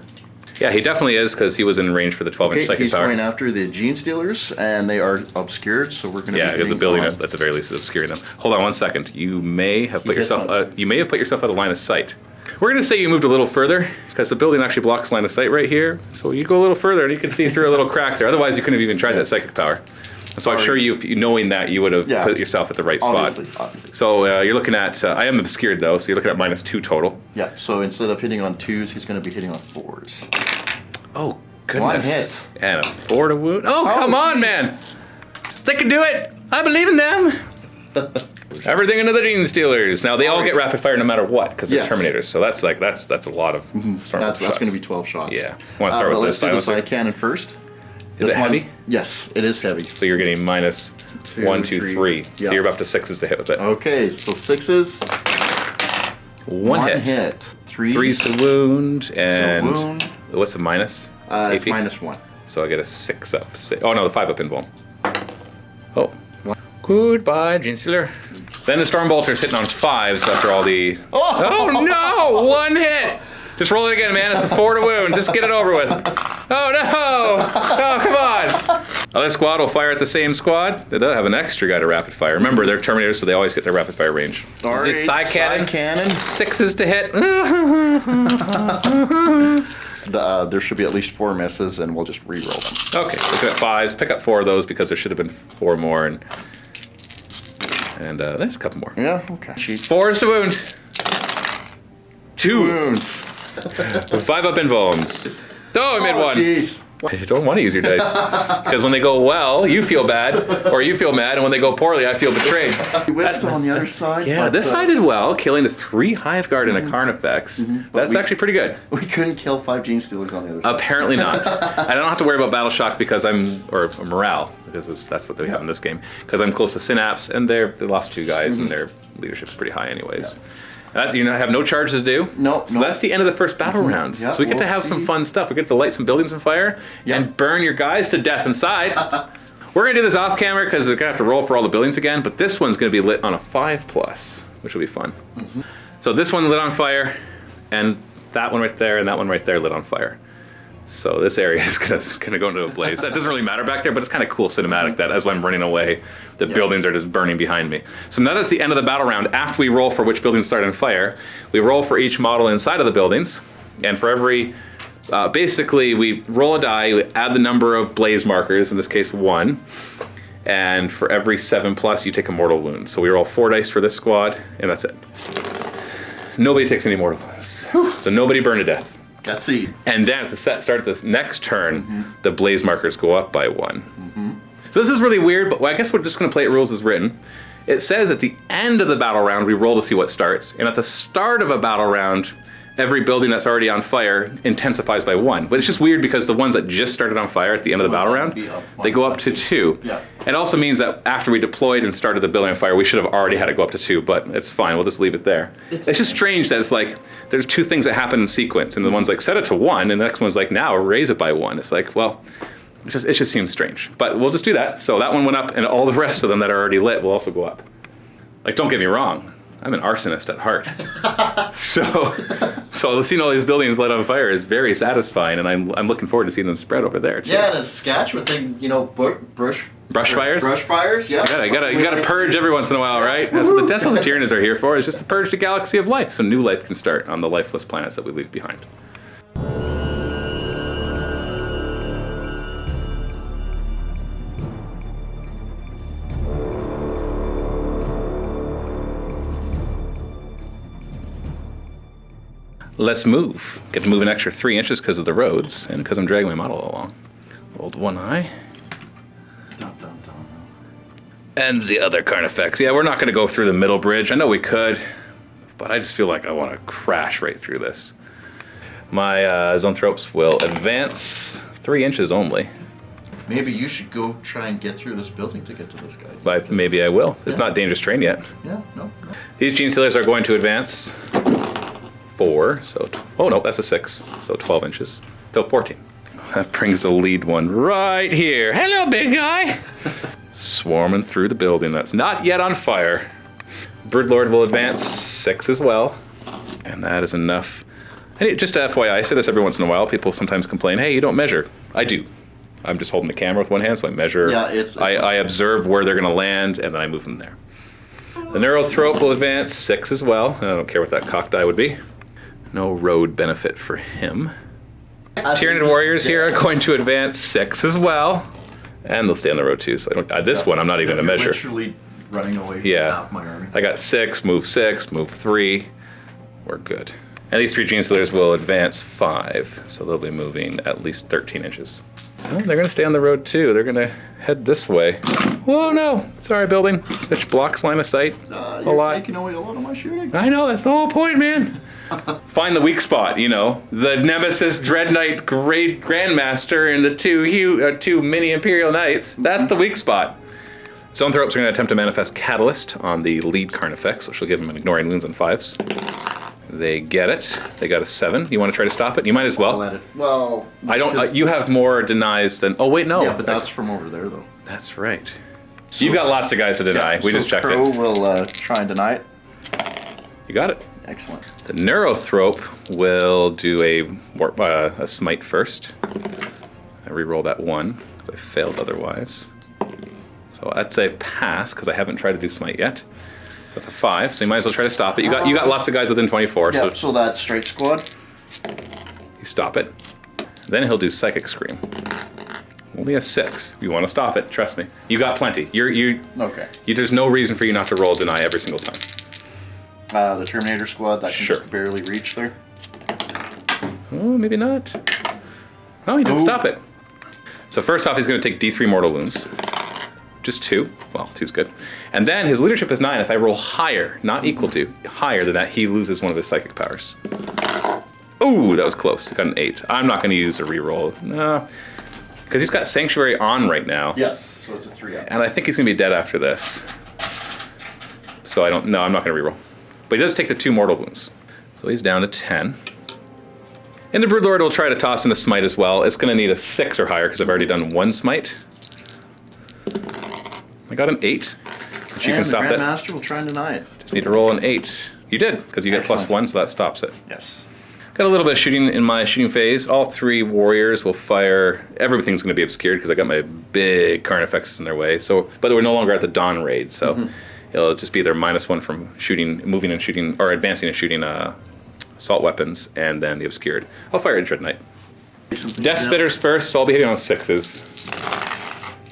Yeah, he definitely is because he was in range for the 12-inch psychic power. He's going after the Gene Stealers, and they are obscured, so we're going to. Yeah, because the building at the very least is obscuring them. Hold on 1 second. You may have put yourself. You may have put yourself out of line of sight. We're going to say you moved a little further because the building actually blocks line of sight right here. So you go a little further, and you can see through a little crack there. Otherwise, you couldn't have even tried that psychic power. So I'm sure you, knowing that, you would have put yourself at the right spot. Obviously. So you're looking at, I am obscured though, so you're looking at minus 2 total. Yeah, so instead of hitting on 2s, he's going to be hitting on 4s. Oh, goodness. 1 hit. And a 4 to wound. Oh, come on, man. They can do it. I believe in them. Everything into the Gene Stealers. Now, they all get rapid fire no matter what, because they're Terminators. So that's a lot of storm shots. That's going to be 12 shots. Yeah. Want to start with let's the do the silencer? side cannon first. Is it heavy? Yes, it is heavy. So you're getting minus 1, 2, 3. Yep. So you're up to 6s to hit with it. Okay, so 6s. 1 hit. 3s to wound. And so wound. What's the minus? It's minus 1. So I get a 6 up. Oh no, the 5 up in boom. Oh. Goodbye, Gene Stealer. Then the Storm Bolter's hitting on 5s after all the. Oh no! 1 hit! Just roll it again, man. It's a 4 to wound. Just get it over with. Oh no! Oh, come on! Other squad will fire at the same squad. They'll have an extra guy to rapid fire. Remember, they're Terminators, so they always get their rapid fire range. Alright, side cannon. 6s to hit. There should be at least 4 misses, and we'll just re-roll them. Okay, looking at 5s. Pick up 4 of those because there should have been 4 more, and there's a couple more. Yeah. Okay. 4s to wound. 2 wounds. 5 up in bones. Oh, I made 1. Jeez. You don't want to use your dice. Because when they go well, you feel bad, or you feel mad, and when they go poorly, I feel betrayed. We whiffed on the other side. Yeah, this side did well, killing the 3 Hive Guard and a Carnifex. That's actually pretty good. We couldn't kill 5 Gene Stealers on the other side. Apparently not. I don't have to worry about Battle Shock because or morale, because that's what they have in this game. Because I'm close to Synapse, and they lost 2 guys, and their leadership's pretty high anyways. Yeah. You have no charge to do. No. So that's the end of the first battle round. Yeah, so we get to have some fun stuff. We get to light some buildings on fire and burn your guys to death inside. We're going to do this off camera because we're going to have to roll for all the buildings again, but this one's going to be lit on a 5+, which will be fun. So this one lit on fire, and that one right there, and that one right there lit on fire. So this area is gonna go into a blaze. That doesn't really matter back there, but it's kind of cool cinematic that as I'm running away, the buildings are just burning behind me. So now that's the end of the battle round. After we roll for which buildings start on fire, we roll for each model inside of the buildings, and for every, basically we roll a die, we add the number of blaze markers, in this case 1, and for every 7+, you take a mortal wound. So we roll 4 dice for this squad, and that's it. Nobody takes any mortal wounds. So nobody burned to death. Gutsy. And then at the start of the next turn, the blaze markers go up by 1. So this is really weird, but I guess we're just going to play it rules as written. It says at the end of the battle round, we roll to see what starts. And at the start of a battle round, every building that's already on fire intensifies by 1. But it's just weird because the ones that just started on fire at the end of the battle round, they go up to 2. Yeah. It also means that after we deployed and started the building on fire, we should have already had it go up to 2, but it's fine. We'll just leave it there. It's just strange that it's like, there's 2 things that happen in sequence, and the one's like, set it to 1, and the next one's like, now raise it by 1. It's like, well, it just seems strange. But we'll just do that. So that one went up, and all the rest of them that are already lit will also go up. Like, don't get me wrong. I'm an arsonist at heart. so seeing all these buildings lit on fire is very satisfying, and I'm looking forward to seeing them spread over there, too. Yeah, and Saskatchewan thing, you know, brush fires? Brush fires, yeah. Yeah, you gotta purge every once in a while, right? That's what the Tyranids are here for, is just to purge the galaxy of life, so new life can start on the lifeless planets that we leave behind. Let's move. Get to move an extra 3 inches because of the roads and because I'm dragging my model along. Hold one eye. Dun, dun, dun. And the other Carnifex. Yeah, we're not going to go through the middle bridge. I know we could, but I just feel like I want to crash right through this. My Zoanthropes will advance 3 inches only. Maybe you should go try and get through this building to get to this guy. But maybe I will. It's not dangerous terrain yet. Yeah, no. These Gene Stealers are going to advance 4, so, oh no, that's a 6, so 12 inches, till 14. That brings the lead one right here. Hello, big guy! Swarming through the building that's not yet on fire. Birdlord will advance 6 as well, and that is enough. And just FYI, I say this every once in a while, people sometimes complain, hey, you don't measure. I do. I'm just holding the camera with one hand, so I measure. Yeah, I observe where they're gonna land, and then I move them there. The Neurothrope will advance 6 as well. I don't care what that cocked eye would be. No road benefit for him. Tyranid warriors here are going to advance 6 as well. And they'll stay on the road too, so I don't, this one I'm not even going to measure. Literally running away from half my army. I got 6, move 3. We're good. And these 3 Gene Stealers will advance 5, so they'll be moving at least 13 inches. Oh, they're going to stay on the road too. They're going to head this way. Whoa, no. Sorry, building. Which blocks line of sight a lot. You're taking away a lot of my shooting. I know, that's the whole point, man. Find the weak spot, you know. The Nemesis Dread Knight Great Grandmaster and the 2 mini Imperial Knights. That's the weak spot. Zoanthropes are going to attempt to manifest Catalyst on the lead Carnifex, which will give them an ignoring wounds on 5s. They get it. They got a 7. You want to try to stop it? You might as well. Well, I don't. You have more denies than. Oh wait, no. Yeah, but that's from over there, though. That's right. So, you've got lots of guys to deny. We just checked Crow it. will try and deny it. You got it. Excellent. The Neurothrope will do a smite first. I re-roll that 1 because I failed otherwise. So that's a pass because I haven't tried to do smite yet. So that's a 5. So you might as well try to stop it. You got lots of guys within 24. Yeah. So that's straight squad. You stop it. Then he'll do Psychic Scream. Only a 6. You want to stop it? Trust me. You got plenty. Okay. There's no reason for you not to roll deny every single time. The Terminator squad that can just barely reach there. Oh, maybe not. Oh, he didn't stop it. So first off, he's going to take D3 mortal wounds. Just 2. Well, 2's good. And then his leadership is 9. If I roll higher, not equal to, higher than that, he loses one of his psychic powers. Ooh, that was close. Got an 8. I'm not going to use a reroll. No. Because he's got Sanctuary on right now. Yes, so it's a 3 up. And I think he's going to be dead after this. So I'm not going to reroll. But he does take the 2 mortal wounds. So he's down to 10. And the Broodlord will try to toss in a smite as well. It's going to need a 6 or higher because I've already done 1 smite. I got an 8. But you can stop that. And the Grandmaster will try and deny it. Just need to roll an 8. You did, because you get +1, so that stops it. Yes. Got a little bit of shooting in my shooting phase. All 3 warriors will fire. Everything's going to be obscured because I got my big Carnifexes in their way. So, but we're no longer at the Dawn raid, so it'll just be their -1 from shooting, moving and shooting, or advancing and shooting assault weapons, and then the obscured. I'll fire a Dread Knight. Death Spitters first, so I'll be hitting on 6s.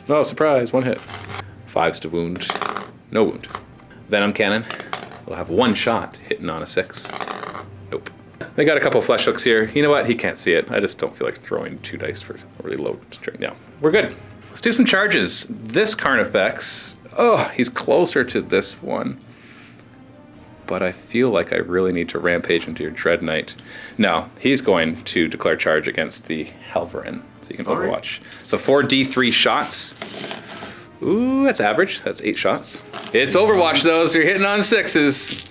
Oh, surprise, 1 hit. 5s to wound, no wound. Venom Cannon will have 1 shot hitting on a 6. Nope. They got a couple flesh hooks here. You know what? He can't see it. I just don't feel like throwing 2 dice for a really low strength. No, we're good. Let's do some charges. This Carnifex, he's closer to this one. But I feel like I really need to rampage into your Dread Knight. No, he's going to declare charge against the Helverin, so you can Overwatch. So 4d3 shots. Ooh, that's average. That's 8 shots. It's Overwatch though, so you're hitting on 6s.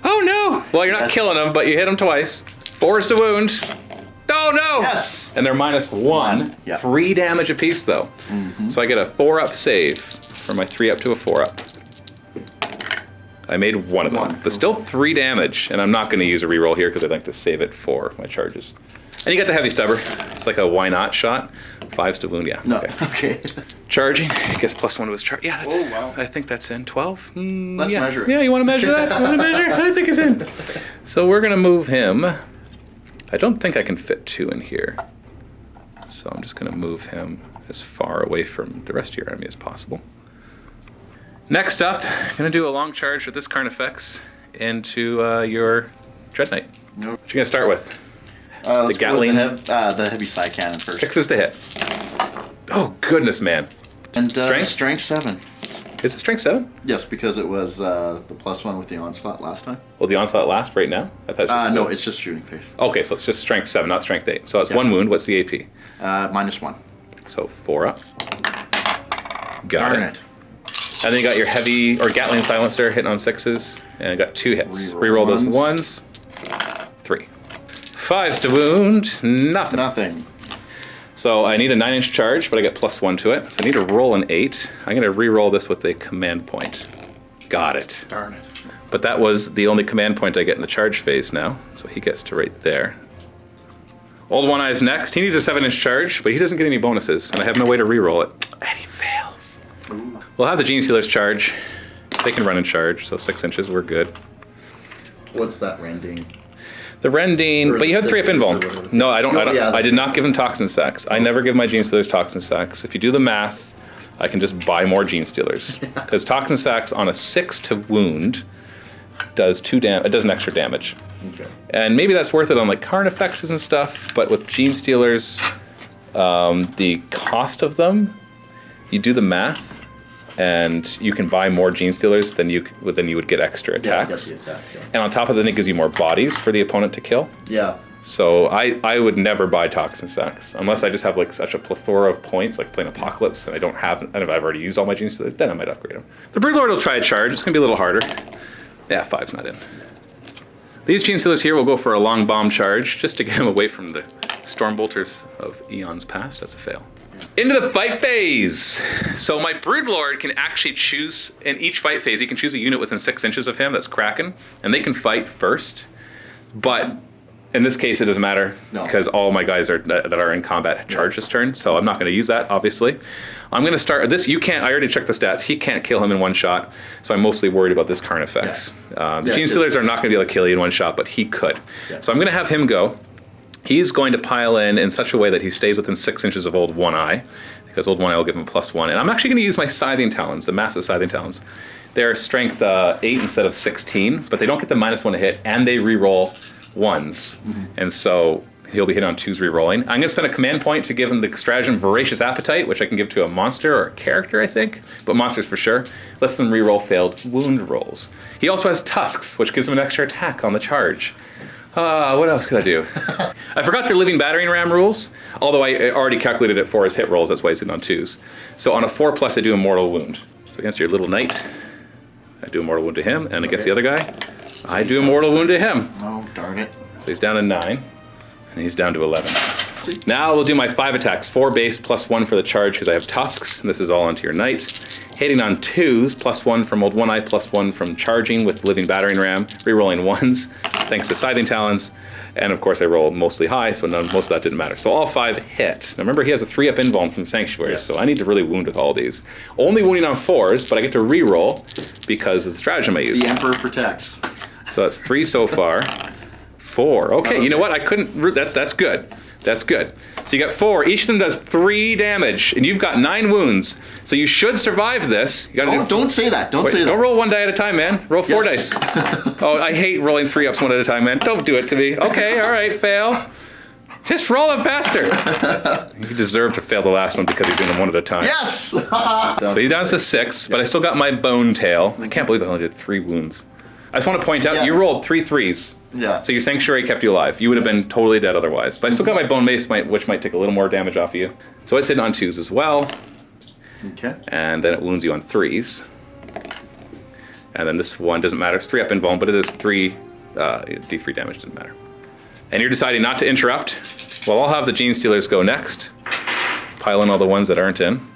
Oh no! Well, you're not killing them, but you hit them twice. 4 is to wound. Oh no! Yes! And they're -1. Yeah. 3 damage apiece though. So I get a 4-up save for my 3-up to a 4-up. I made one of them, but still 3 damage, and I'm not going to use a reroll here because I'd like to save it for my charges. And you got the heavy stubber. It's like a why not shot. 5s to wound, yeah. No, okay. Charging, I guess +1 to his charge. Yeah, that's, Oh, wow. I think that's in 12. Let's yeah. measure it. Yeah, you want to measure that? You want to measure? I think it's in. So we're going to move him. I don't think I can fit 2 in here. So I'm just going to move him as far away from the rest of your army as possible. Next up, I'm going to do a long charge with this Carnifex into your Dread Knight. Nope. What you going to start with? The Gatling? the heavy side cannon first. 6s to hit. Oh, goodness, man. And Strength? Strength 7. Is it strength 7? Yes, because it was the +1 with the onslaught last time. Will the onslaught last right now? I thought it was just No, it's just shooting phase. Okay, so it's just strength 7, not strength 8. So it's Yeah. 1 wound. What's the AP? -1. So 4 up. Got Darn it. it. And then you got your heavy or Gatling silencer hitting on 6s, and I got 2 hits. Reroll Reroll those 1s. 3. 5s to wound. Nothing. Nothing. So I need a 9-inch charge, but I get +1 to it. So I need to roll an 8. I'm going to re-roll this with a command point. Got it. Darn it. But that was the only command point I get in the charge phase now. So he gets to right there. Old One Eye's next. He needs a 7-inch charge, but he doesn't get any bonuses, and I have no way to re-roll it. And he fails. Ooh. We'll have the Gene Stealers charge. They can run and charge, so 6 inches, we're good. What's that rending? The Rendine, but you have 3-up invuln. No, I don't. I did not give him Toxin Sacks. I never give my Gene Stealers Toxin Sacks. If you do the math, I can just buy more Gene Stealers. Because Toxin Sacks on a 6 to wound does it does an extra damage. Okay. And maybe that's worth it on like Carnifexes and stuff, but with Gene Stealers, the cost of them, you do the math, and you can buy more Gene Stealers than you would get extra attacks. Yeah, attack, yeah. And on top of that, it gives you more bodies for the opponent to kill. Yeah. So I would never buy Toxin Sacks unless I just have like such a plethora of points, like playing Apocalypse, and I've already used all my Gene Stealers. Then I might upgrade them. The Broodlord will try a charge. It's gonna be a little harder. Yeah, 5's not in. These Gene Stealers here will go for a long bomb charge just to get him away from the Stormbolters of eons past. That's a fail. Into the fight phase. So my Broodlord can actually choose, in each fight phase, he can choose a unit within 6 inches of him that's Kraken, and they can fight first. But in this case, it doesn't matter because all my guys that are in combat charge this turn, so I'm not going to use that, obviously. I'm going to start this. I already checked the stats. He can't kill him in one shot, so I'm mostly worried about this Carnifex. The Gene Stealers are not going to be able to kill you in one shot, but he could. Yeah. So I'm going to have him go. He's going to pile in such a way that he stays within 6 inches of Old One Eye, because Old One Eye will give him +1. And I'm actually going to use my Scything Talons, the massive Scything Talons. They're strength 8 instead of 16, but they don't get the -1 to hit, and they re-roll 1s. And so he'll be hit on 2s re-rolling. I'm going to spend a command point to give him the stratagem Voracious Appetite, which I can give to a monster or a character, I think, but monsters for sure. Lets them re-roll failed wound rolls. He also has Tusks, which gives him an extra attack on the charge. What else could I do? I forgot their Living Battering Ram rules, although I already calculated it for his hit rolls, that's why he's hitting on 2s. So on a 4+, I do a mortal wound. So against your little knight, I do a mortal wound to him, and against the other guy, I do a mortal wound to him. Oh, darn it. So he's down to 9, and he's down to 11. Now we'll do my 5 attacks, 4 base +1 for the charge because I have Tusks, and this is all onto your knight. Hitting on 2s, +1 from Old One Eye, +1 from charging with Living Battering Ram, re-rolling 1s, thanks to Scything Talons, and of course I roll mostly high, so most of that didn't matter. So all 5 hit. Now remember, he has a 3-up invuln from Sanctuary, so I need to really wound with all these. Only wounding on 4s, but I get to re-roll because of the stratagem I use. The Emperor protects. So that's 3 so far. 4. Okay, you know what? I couldn't. That's good. That's good. So you got 4. Each of them does 3 damage, and you've got 9 wounds. So you should survive this. You gotta don't say that. Don't say that. Don't roll 1 die at a time, man. Roll 4 dice. Oh, I hate rolling 3-ups 1 at a time, man. Don't do it to me. Okay, all right, fail. Just roll them faster. You deserve to fail the last one because you're doing them one at a time. Yes! So he's down to 6, but I still got my bone tail. I can't believe I only did 3 wounds. I just want to point out, you rolled 3 3s. Yeah. So your sanctuary kept you alive. You would have been totally dead otherwise. But I still got my bone mace, which might take a little more damage off of you. So it's hitting on 2s as well. Okay. And then it wounds you on 3s. And then this one doesn't matter. It's 3 up in bone, but it is 3 D3 damage. Doesn't matter. And you're deciding not to interrupt. Well, I'll have the Gene Stealers go next. Pile in all the ones that aren't in.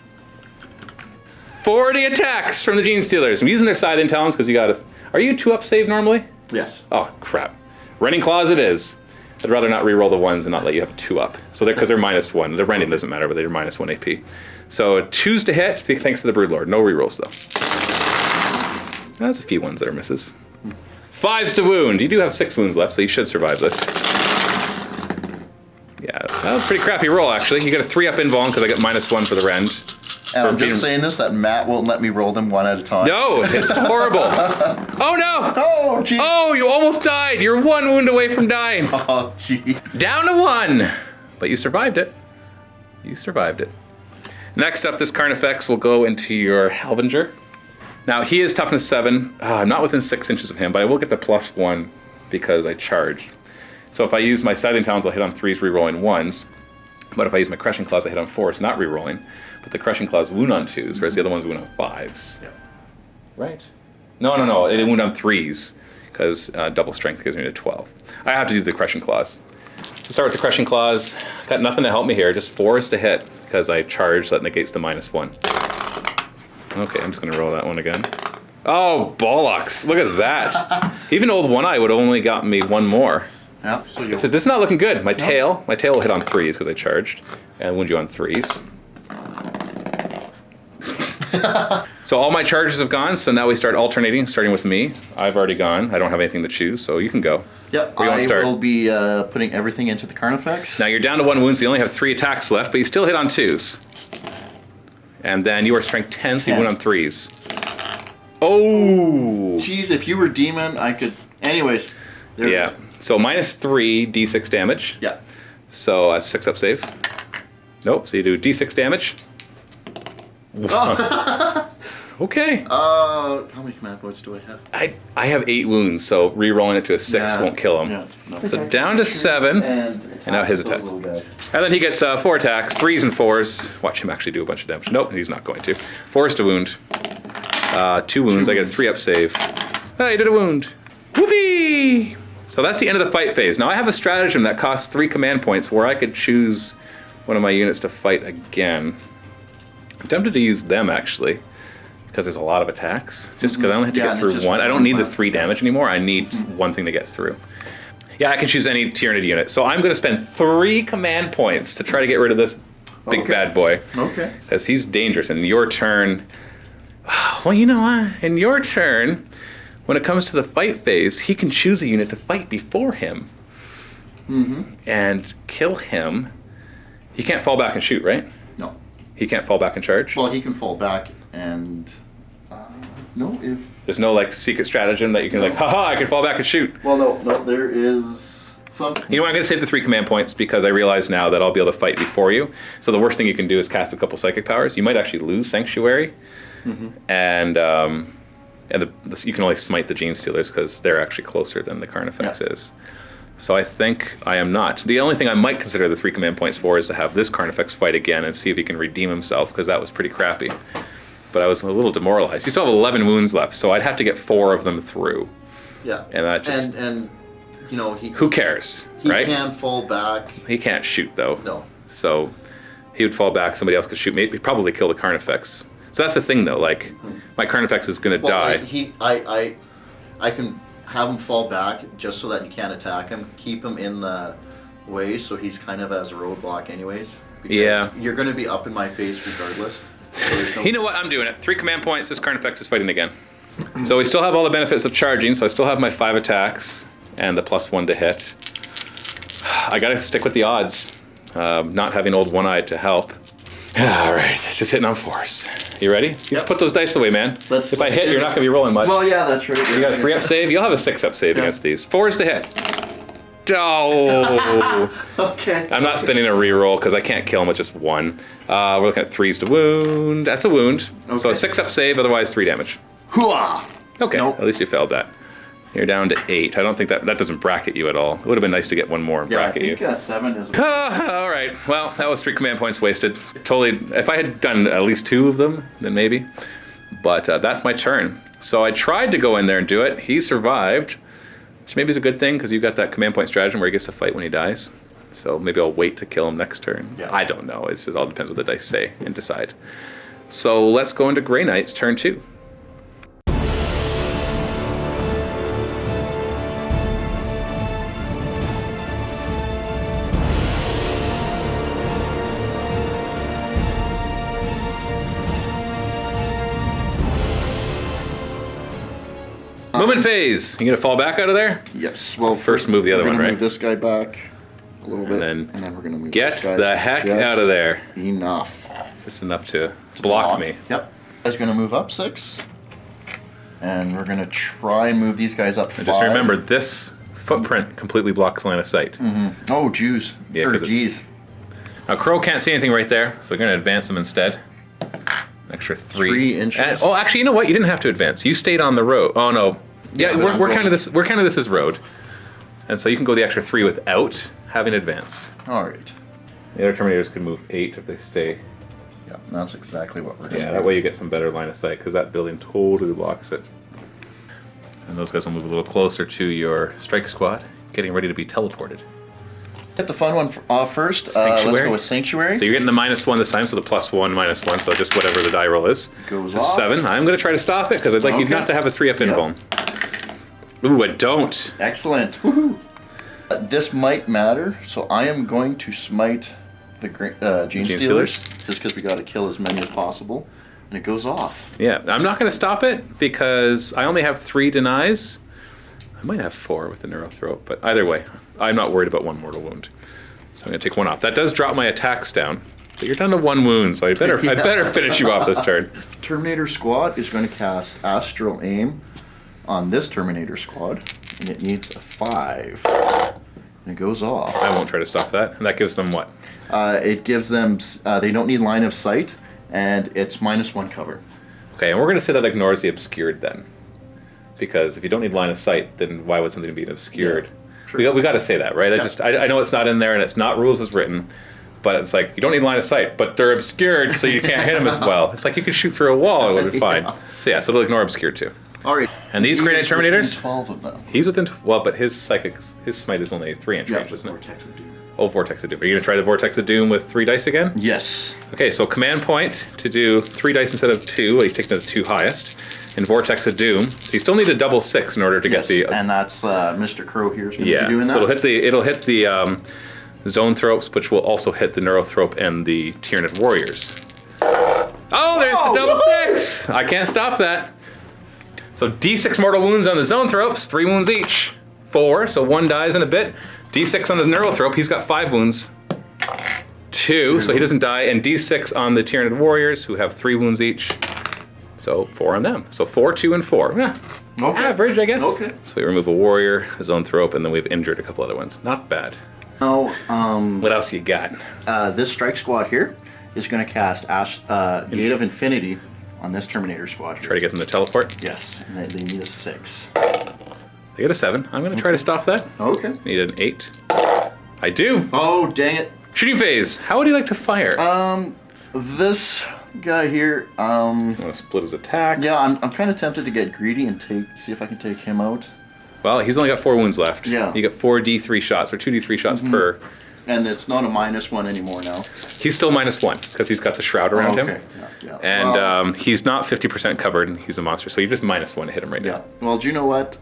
40 attacks from the Gene Stealers. I'm using their side in talents because you got to. Are you 2-up save normally? Yes. Oh, crap. Rending Claws it is. I'd rather not re-roll the ones and not let you have 2-up. So because they're -1. The rending doesn't matter, but they're -1 AP. So 2s to hit, thanks to the Broodlord. No re-rolls, though. That's a few ones that are misses. 5s to wound. You do have 6 wounds left, so you should survive this. Yeah, that was a pretty crappy roll, actually. You got a 3-up invuln because I got -1 for the rend. And I'm just saying this, that Matt won't let me roll them one at a time. No, it's horrible. Oh, no. Oh, gee. Oh, you almost died. You're 1 wound away from dying. Oh, gee. Down to 1. But you survived it. You survived it. Next up, this Carnifex will go into your Halvenger. Now, he is toughness 7. I'm not within 6 inches of him, but I will get the +1 because I charged. So if I use my Scything Talons, I'll hit on 3s, re-rolling 1s. But if I use my Crushing Claws, I hit on 4s, not re-rolling. But the Crushing Claws wound on 2s, whereas the other ones wound on 5s. Yeah. Right? No. They wound on 3s, because double strength gives me a 12. I have to do the Crushing Claws. So start with the Crushing Claws. Got nothing to help me here, just 4s to hit, because I charged, that negates the -1. Okay, I'm just going to roll that one again. Oh, bollocks. Look at that. Even old One Eye would have only gotten me 1 more. Yeah, so It says, this is not looking good. My tail will hit on 3s because I charged, and wound you on 3s. So all my charges have gone, so now we start alternating, starting with me. I've already gone. I don't have anything to choose, so you can go. Yep, Where you want to start? will be putting everything into the Carnifex. Now you're down to 1 wound, so you only have 3 attacks left, but you still hit on 2s. And then you are strength 10, so you wound on 3s. Oh! Jeez, if you were demon, I could... Anyways. Yeah. So -3 D6 damage. Yeah. So 6-up save. Nope, so you do D6 damage. Okay. How many command points do I have? I have 8 wounds, so re-rolling it to a 6 won't kill him. Yeah, no. So down to 7, and now his attack. And then he gets 4 attacks, 3s and 4s. Watch him actually do a bunch of damage. Nope, he's not going to. 4s to wound. 2 wounds, I get a 3-up save. He did a wound. Whoopee! So that's the end of the fight phase. Now I have a stratagem that costs 3 command points where I could choose one of my units to fight again. I'm tempted to use them actually, because there's a lot of attacks. Just because I only have to get through 1. I don't need the 3 damage anymore. I need 1 thing to get through. Yeah, I can choose any Tyranid unit. So I'm going to spend 3 command points to try to get rid of this big bad boy. Okay. Because he's dangerous. And your turn... Well, you know what? In your turn, when it comes to the fight phase, he can choose a unit to fight before him. And kill him. He can't fall back and shoot, right? No. He can't fall back and charge? Well, he can fall back and... no, if... There's no, like, secret stratagem that you can, like, haha, I can fall back and shoot. Well, no, there is something... You know what, I'm going to save the 3 command points because I realize now that I'll be able to fight before you. So the worst thing you can do is cast a couple psychic powers. You might actually lose Sanctuary. And you can only smite the Gene Stealers because they're actually closer than the Carnifex is. So I think I am not. The only thing I might consider the 3 command points for is to have this Carnifex fight again and see if he can redeem himself, because that was pretty crappy. But I was a little demoralized. You still have 11 wounds left, so I'd have to get 4 of them through. Yeah. And that just... And you know, who cares, right? He can fall back. He can't shoot, though. No. So he would fall back, somebody else could shoot me. He'd probably kill the Carnifex. So that's the thing, though. Like, my Carnifex is going to die. I can have him fall back just so that you can't attack him. Keep him in the way so he's kind of as a roadblock anyways. Because you're going to be up in my face regardless. So You know what? I'm doing it. 3 command points. This Carnifex is fighting again. So we still have all the benefits of charging. So I still have my 5 attacks and the +1 to hit. I got to stick with the odds. Not having old One Eye to help. All right, just hitting on 4s. You ready? Just put those dice away, man. If I hit, you're not going to be rolling much. Well, yeah, that's right. You got a 3-up save? You'll have a 6-up save against these. 4s to hit. Oh! Okay. I'm not spending a reroll because I can't kill him with just one. We're looking at 3s to wound. That's a wound. So a Okay. 6-up save, otherwise 3 damage. Hooah! Okay, Nope. at least you failed that. You're down to 8. I don't think that doesn't bracket you at all. It would have been nice to get one more and Yeah, I bracket think you. 7 is. All right. Well, that was 3 command points wasted. Totally. If I had done at least 2 of them, then maybe. But that's my turn. So I tried to go in there and do it. He survived, which maybe is a good thing because you got that command point stratagem where he gets to fight when he dies. So maybe I'll wait to kill him next turn. Yeah. I don't know. It all depends what the dice say and decide. So let's go into Grey Knight's turn 2. Movement phase. You gonna fall back out of there? Yes. Well, First move the other we're one, gonna right? move this guy back a little bit, then we're gonna move Get this guy the heck just out of there. Enough. Just enough to block me. Yep. Guy's gonna move up 6, and we're gonna try and move these guys up 5. And just remember, this footprint completely blocks line of sight. Oh, Jews. Yeah, Or 'cause it's- G's. Now, Crow can't see anything right there, so we're going to advance him instead. An extra 3. 3 inches. And, oh, actually, you know what? You didn't have to advance. You stayed on the road. Oh no. Yeah, Yeah, but we're I'm kind of going- this. We're kind of this is road, and so you can go the extra 3 without having advanced. All right. The other Terminators can move 8 if they stay. Yeah, that's exactly what we're doing. Yeah, that way you get some better line of sight because that building totally blocks it. And those guys will move a little closer to your strike squad, getting ready to be teleported. Get the fun one off first. Let's Sanctuary? go with Sanctuary. So you're getting the -1 this time, so the +1, -1, so just whatever the die roll is. Goes This is off. 7. I'm going to try to stop it because I'd like you Okay. not to have a 3-up invuln. Ooh, I don't. Excellent. Woohoo. This might matter, so I am going to smite the Gene Gene Stealers, Stealers? just because we got to kill as many as possible, and it goes off. Yeah, I'm not going to stop it because I only have 3 denies. I might have 4 with the Neurothrope, but either way, I'm not worried about 1 mortal wound. So I'm going to take 1 off. That does drop my attacks down, but you're down to 1 wound, so I better finish you off this turn. Terminator Squad is going to cast Astral Aim on this Terminator Squad, and it needs a 5. And it goes off. I won't try to stop that, and that gives them what? It gives them, they don't need line of sight, and it's -1 cover. Okay, and we're going to say that ignores the obscured then. Because if you don't need line of sight, then why would something be obscured? true. We got to say that, right? I know it's not in there and it's not rules as written, but it's like you don't need line of sight, but they're obscured, so you can't hit them as well. It's like you could shoot through a wall, it would be fine. Yeah. So yeah, so it'll ignore obscured too. All right. And these He Grenade is within Terminators? 12 of them. He's within, well, but his smite is only 3-inch range, isn't it? Vortex of Doom. Oh, Vortex of Doom. Are you going to try the Vortex of Doom with 3 dice again? Yes. Okay, so command point to do 3 dice instead of 2. Well, you take the 2 highest. And Vortex of Doom. So you still need a double 6 in order to Yes, get the. and that's Mr. Crow here's going to Yeah, be doing so that. it'll hit the Zone Thropes, which will also hit the Neurothrope and the Tyranid Warriors. Oh, there's the double 6! I can't stop that. So D6 mortal wounds on the Zone Thropes, 3 wounds each. 4, so 1 dies in a bit. D6 on the Neurothrope, he's got 5 wounds. 2, so he doesn't die, and D6 on the Tyranid Warriors, who have 3 wounds each. So 4 on them. So 4, 2, and 4. Yeah. Okay. Average, I guess. Okay. So we remove a warrior, a Zone Thrope, and then we've injured a couple other ones. Not bad. Now, What else you got? this strike squad here is going to cast Gate of Infinity on this Terminator squad here. Try to get them to teleport. Yes, and they need a 6. They get a 7. I'm going to try to stop that. Okay. Need an 8. I do. Oh, dang it. Shooting phase. How would he like to fire? This guy here, I'm going to split his attack. yeah, I'm kind of tempted to get greedy and see if I can take him out. Well, he's only got 4 wounds left. Yeah. You get 4 D3 shots, or 2 D3 shots per. And it's not a -1 anymore now. He's still -1, because he's got the shroud around okay. him. Yeah. And Well, he's not 50% covered, and he's a monster, so you're just -1 to hit him right yeah. now. Well, do you know what?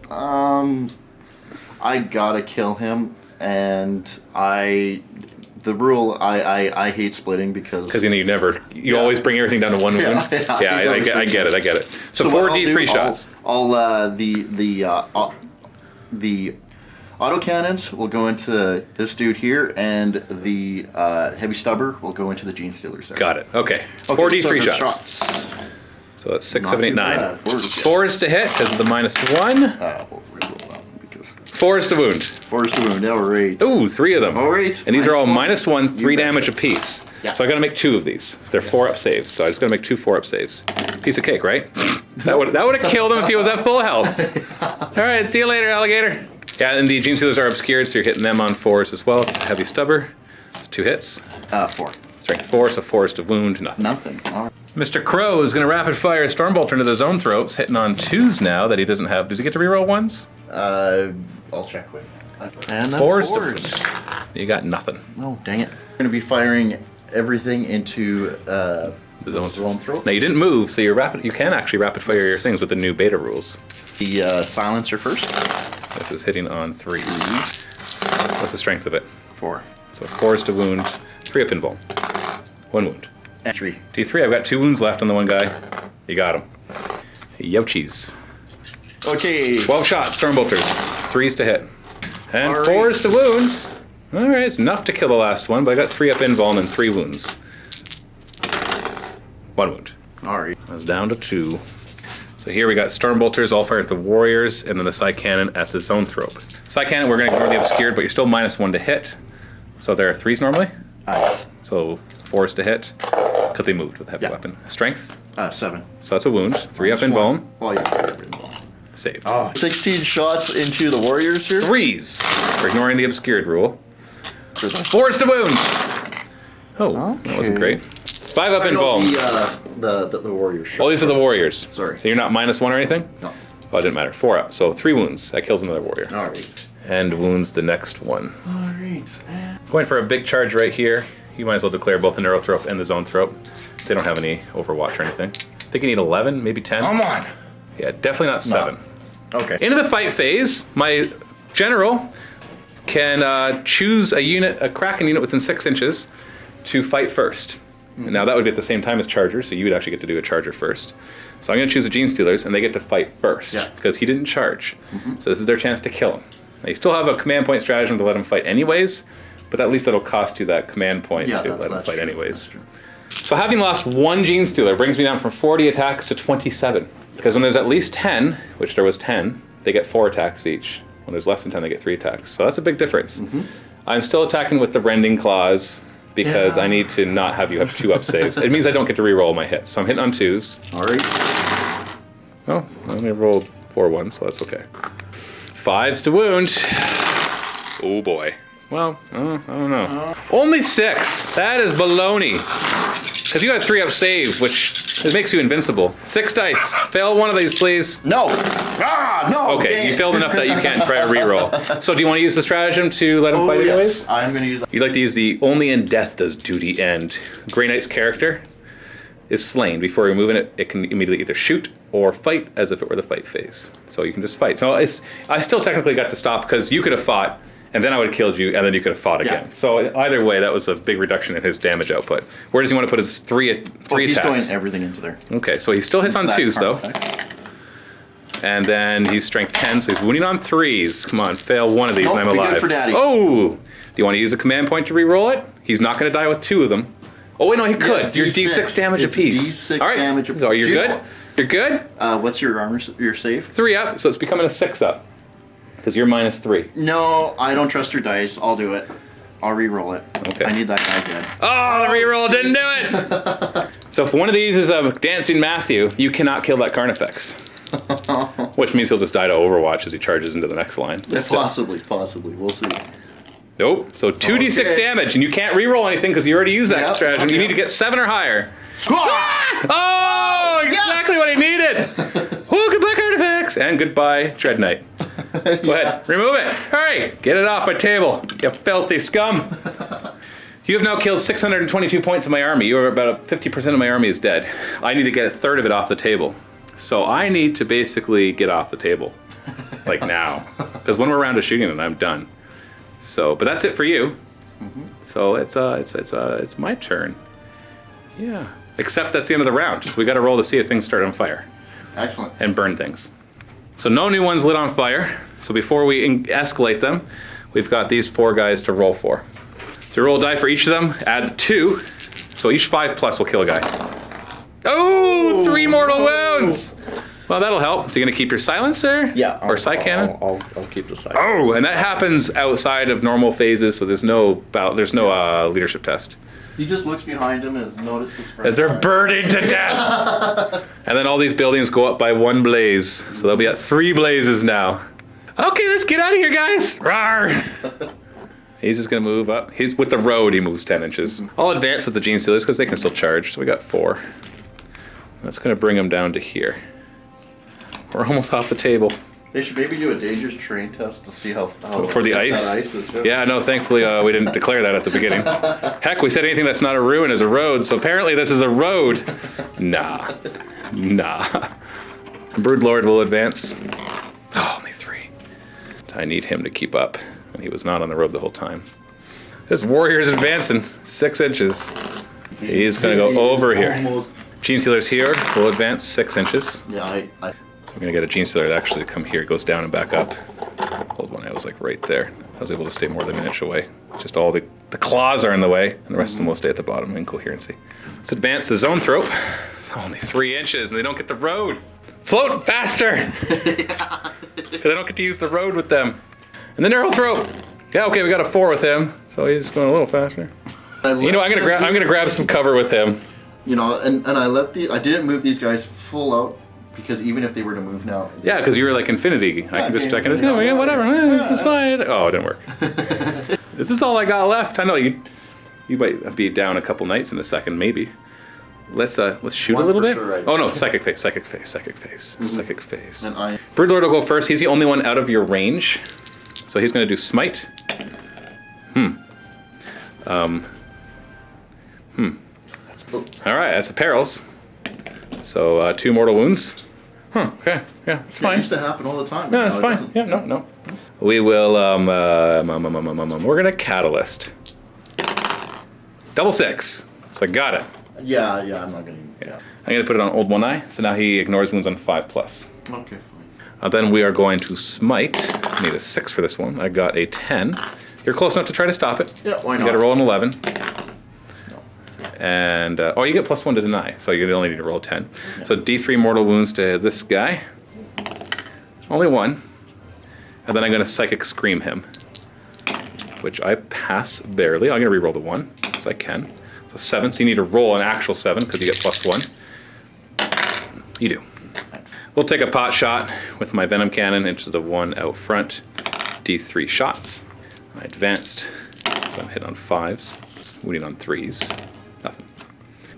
I gotta kill him, and the rule I hate splitting because Because you always bring everything down to 1 wound. Yeah, I get it. So what 4 I'll D3 do, shots. The autocannons will go into this dude here, and the heavy stubber will go into the Gene Stealers there. Got it. Okay. Okay, 4 D3 so the shots. So that's 6, Not 7, 8, too 9. bad. 4 is to hit because of the -1. We'll reroll that one because Force to wound. Force to wound. All right. Ooh, 3 of them. All right. And these are all Minus -1, 3 betcha. damage apiece. Yeah. So I gotta make 2 of these. They're 4-up saves, so I just gotta make 2 4-up saves. Piece of cake, right? That would have killed him if he was at full health. All right, see you later, alligator. Yeah, and the Gene Stealers are obscured, so you're hitting them on 4s as well. Heavy stubber. So 2 hits. 4. Strength 4, so 4 to wound, nothing. Nothing. All right. Mr. Crow is going to rapid fire a Stormbolter into the zone throats, hitting on 2s now that he doesn't have. Does he get to reroll 1s? I'll check quick. And then 4s to 4s. wound. You got nothing. Oh, dang it. I'm going to be firing everything into The zone throat. Now you didn't move, so you can actually rapid fire your things with the new beta rules. The silencer first. This is hitting on 3s. What's the strength of it? 4. So 4s to wound, 3 up invuln. 1 wound. And 3. D3, I've got 2 wounds left on the one guy. You got him. Yochies. Okay. 12 shots, Stormbolters. 3s to hit. And All right. 4s to wound. Alright, it's enough to kill the last one, but I got 3 up invuln and 3 wounds. 1 wound. All right. I was down to 2. So here we got Stormbolters all fired at the Warriors, and then the Psy Cannon at the Zone Thrope. Psy Cannon, we're going to ignore the Obscured, but you're still -1 to hit. So there are 3s normally. So 4s to hit, because they moved with a heavy Yeah. weapon. Strength, 7. so that's a wound. 3 up invuln, Oh, yeah. 3 up invuln. saved. 16 shots into the warriors here. 3s, for ignoring the Obscured rule. 4s to wound. Oh, that wasn't great. 5 up invuln. The warriors. Oh, these are the Warriors. Sorry. So you're not -1 or anything? No. Oh, it didn't matter. 4 up, so 3 wounds. That kills another Warrior. All right. And wounds the next one. All right. Going for a big charge right here. You might as well declare both the Neurothrope and the Zone Thrope. They don't have any Overwatch or anything. I think you need 11, maybe 10. Come on. Yeah, definitely not 7. Okay. Into the fight phase, my general can choose a Kraken unit within 6 inches to fight first. Now that would be at the same time as Charger, so you would actually get to do a Charger first. So I'm going to choose the Gene Stealers, and they get to fight first, Yeah. because he didn't charge. So this is their chance to kill him. Now you still have a command point stratagem to let him fight anyways, but at least that'll cost you that command point Yeah, to let him that's fight true. anyways. That's true. So having lost 1 Gene Stealer brings me down from 40 attacks to 27. Because when there's at least 10, which there was 10, they get 4 attacks each. When there's less than 10, they get 3 attacks. So that's a big difference. I'm still attacking with the Rending Claws because Yeah. I need to not have you have 2 up saves. It means I don't get to reroll my hits. So I'm hitting on 2s. All right. Oh, I only rolled 4 1s, so that's okay. 5s to wound. Oh boy. Well, I don't know. Only 6. That is baloney. Because you have 3 up saves, which it makes you invincible. 6 dice. Fail 1 of these, please. No. No. Okay, dang you it. failed enough that you can't try a reroll. So do you want to use the stratagem to let him fight yes. anyways? I'm going to use that. You'd like to use the only in death does duty end. Grey Knight's character is slain. Before removing it, it can immediately either shoot or fight as if it were the fight phase. So you can just fight. So I still technically got to stop because you could have fought, and then I would have killed you, and then you could have fought Yeah. again. So either way, that was a big reduction in his damage output. Where does he want to put his three He's attacks? going everything into there. Okay, so he still hits on That 2s though. effect. And then he's strength 10, so he's wounding on 3s. Come on, fail 1 of these Nope, and I'm be good alive. for Daddy. Oh! Do you want to use a command point to re-roll it? He's not going to die with 2 of them. Oh wait, no, he could. You're D6. D6 damage It's apiece. D6 All right. damage apiece. So you're good? You're good? What's your armor? Your save? 3 up, so it's becoming a 6 up. Because you're -3. No, I don't trust your dice. I'll do it. I'll re-roll it. Okay. I need that guy dead. Oh, the re-roll didn't do it! So if one of these is a Dancing Matthew, you cannot kill that Carnifex. Which means he'll just die to Overwatch as he charges into the next line. But still. Possibly. We'll see. Nope. So 2d6 Okay. damage, and you can't re-roll anything because you already used that Yep, stratagem. okay. You need to get 7 or higher. Ah! Oh, exactly what he needed. Oh, goodbye, Carnifex, and goodbye, Dread Knight. Go ahead, remove it. Hurry, get it off my table, you filthy scum. You have now killed 622 points of my army. You are about 50% of my army is dead. I need to get a third of it off the table. So I need to basically get off the table, like now, because when we're around to shooting it, I'm done. So, but that's it for you. So it's my turn. Yeah. Except that's the end of the round. We got to roll to see if things start on fire Excellent. and burn things. So no new ones lit on fire. So before we escalate them, we've got these 4 guys to roll for. So roll a die for each of them. Add 2. So each 5+ will kill a guy. Oh, 3 mortal wounds. Well, that'll help. So you're gonna keep your silencer? Yeah. Or side cannon? I'll keep the side. Oh, and that happens outside of normal phases, so there's no leadership test. He just looks behind him and has noticed his friend. As they're burning to death. And then all these buildings go up by one blaze. So they'll be at 3 blazes now. Okay, let's get out of here, guys. Rawr. He's just gonna move up. He's with the road, he moves 10 inches. I'll advance with the Gene Stealers because they can still charge. So we got 4. That's gonna bring him down to here. We're almost off the table. They should maybe do a dangerous terrain test to see how For the ice? that ice is. Yeah, no, thankfully we didn't declare that at the beginning. Heck, we said anything that's not a ruin is a road, so apparently this is a road. Nah. Broodlord will advance. Oh, only 3. I need him to keep up, and he was not on the road the whole time. This warrior's advancing 6 inches. He's gonna go over here. Almost. Gene Stealer's here, will advance 6 inches. Yeah, I'm gonna get a Gene Stealer to actually come here. It goes down and back up. Old one, I was like right there. I was able to stay more than an inch away. Just all the claws are in the way, and the rest of them will stay at the bottom in coherency. Let's advance the zone thrope. Only 3 inches, and they don't get the road. Float faster! Because I don't get to use the road with them. And the narrow throat. Yeah, okay, we got a 4 with him, so he's going a little faster. You know, I'm gonna grab some cover with him. You know, and I didn't move these guys full out because even if they were to move now. Yeah, because you were like infinity. I can just go, yeah, whatever. It's fine. Oh, it didn't work. This is all I got left. I know you might be down a couple nights in a second, maybe. Let's shoot a little bit. Sure, oh no, psychic phase. And Broodlord will go first. He's the only one out of your range, so he's going to do smite. All right, that's a perils. So 2 mortal wounds. Okay, yeah, it's fine. It used to happen all the time. No, it's fine. Yeah, no. We will. We're gonna catalyst. Double 6. So I got it. Yeah, I'm not gonna. Yeah. I'm gonna put it on old one eye. So now he ignores wounds on 5+. Okay, fine. Then we are going to smite. I need a 6 for this one. I got a 10. You're close enough to try to stop it. Yeah, why not? You got to roll an 11. No. And you get +1 to deny, so you only need to roll 10. Yeah. So D3 mortal wounds to this guy. Only 1. And then I'm going to psychic scream him, which I pass barely. I'm going to re-roll the 1, because I can. So 7. So you need to roll an actual 7 because you get +1. You do. We'll take a pot shot with my venom cannon into the one out front. D3 shots. I advanced, so I'm hit on 5s, wounding on 3s. Nothing.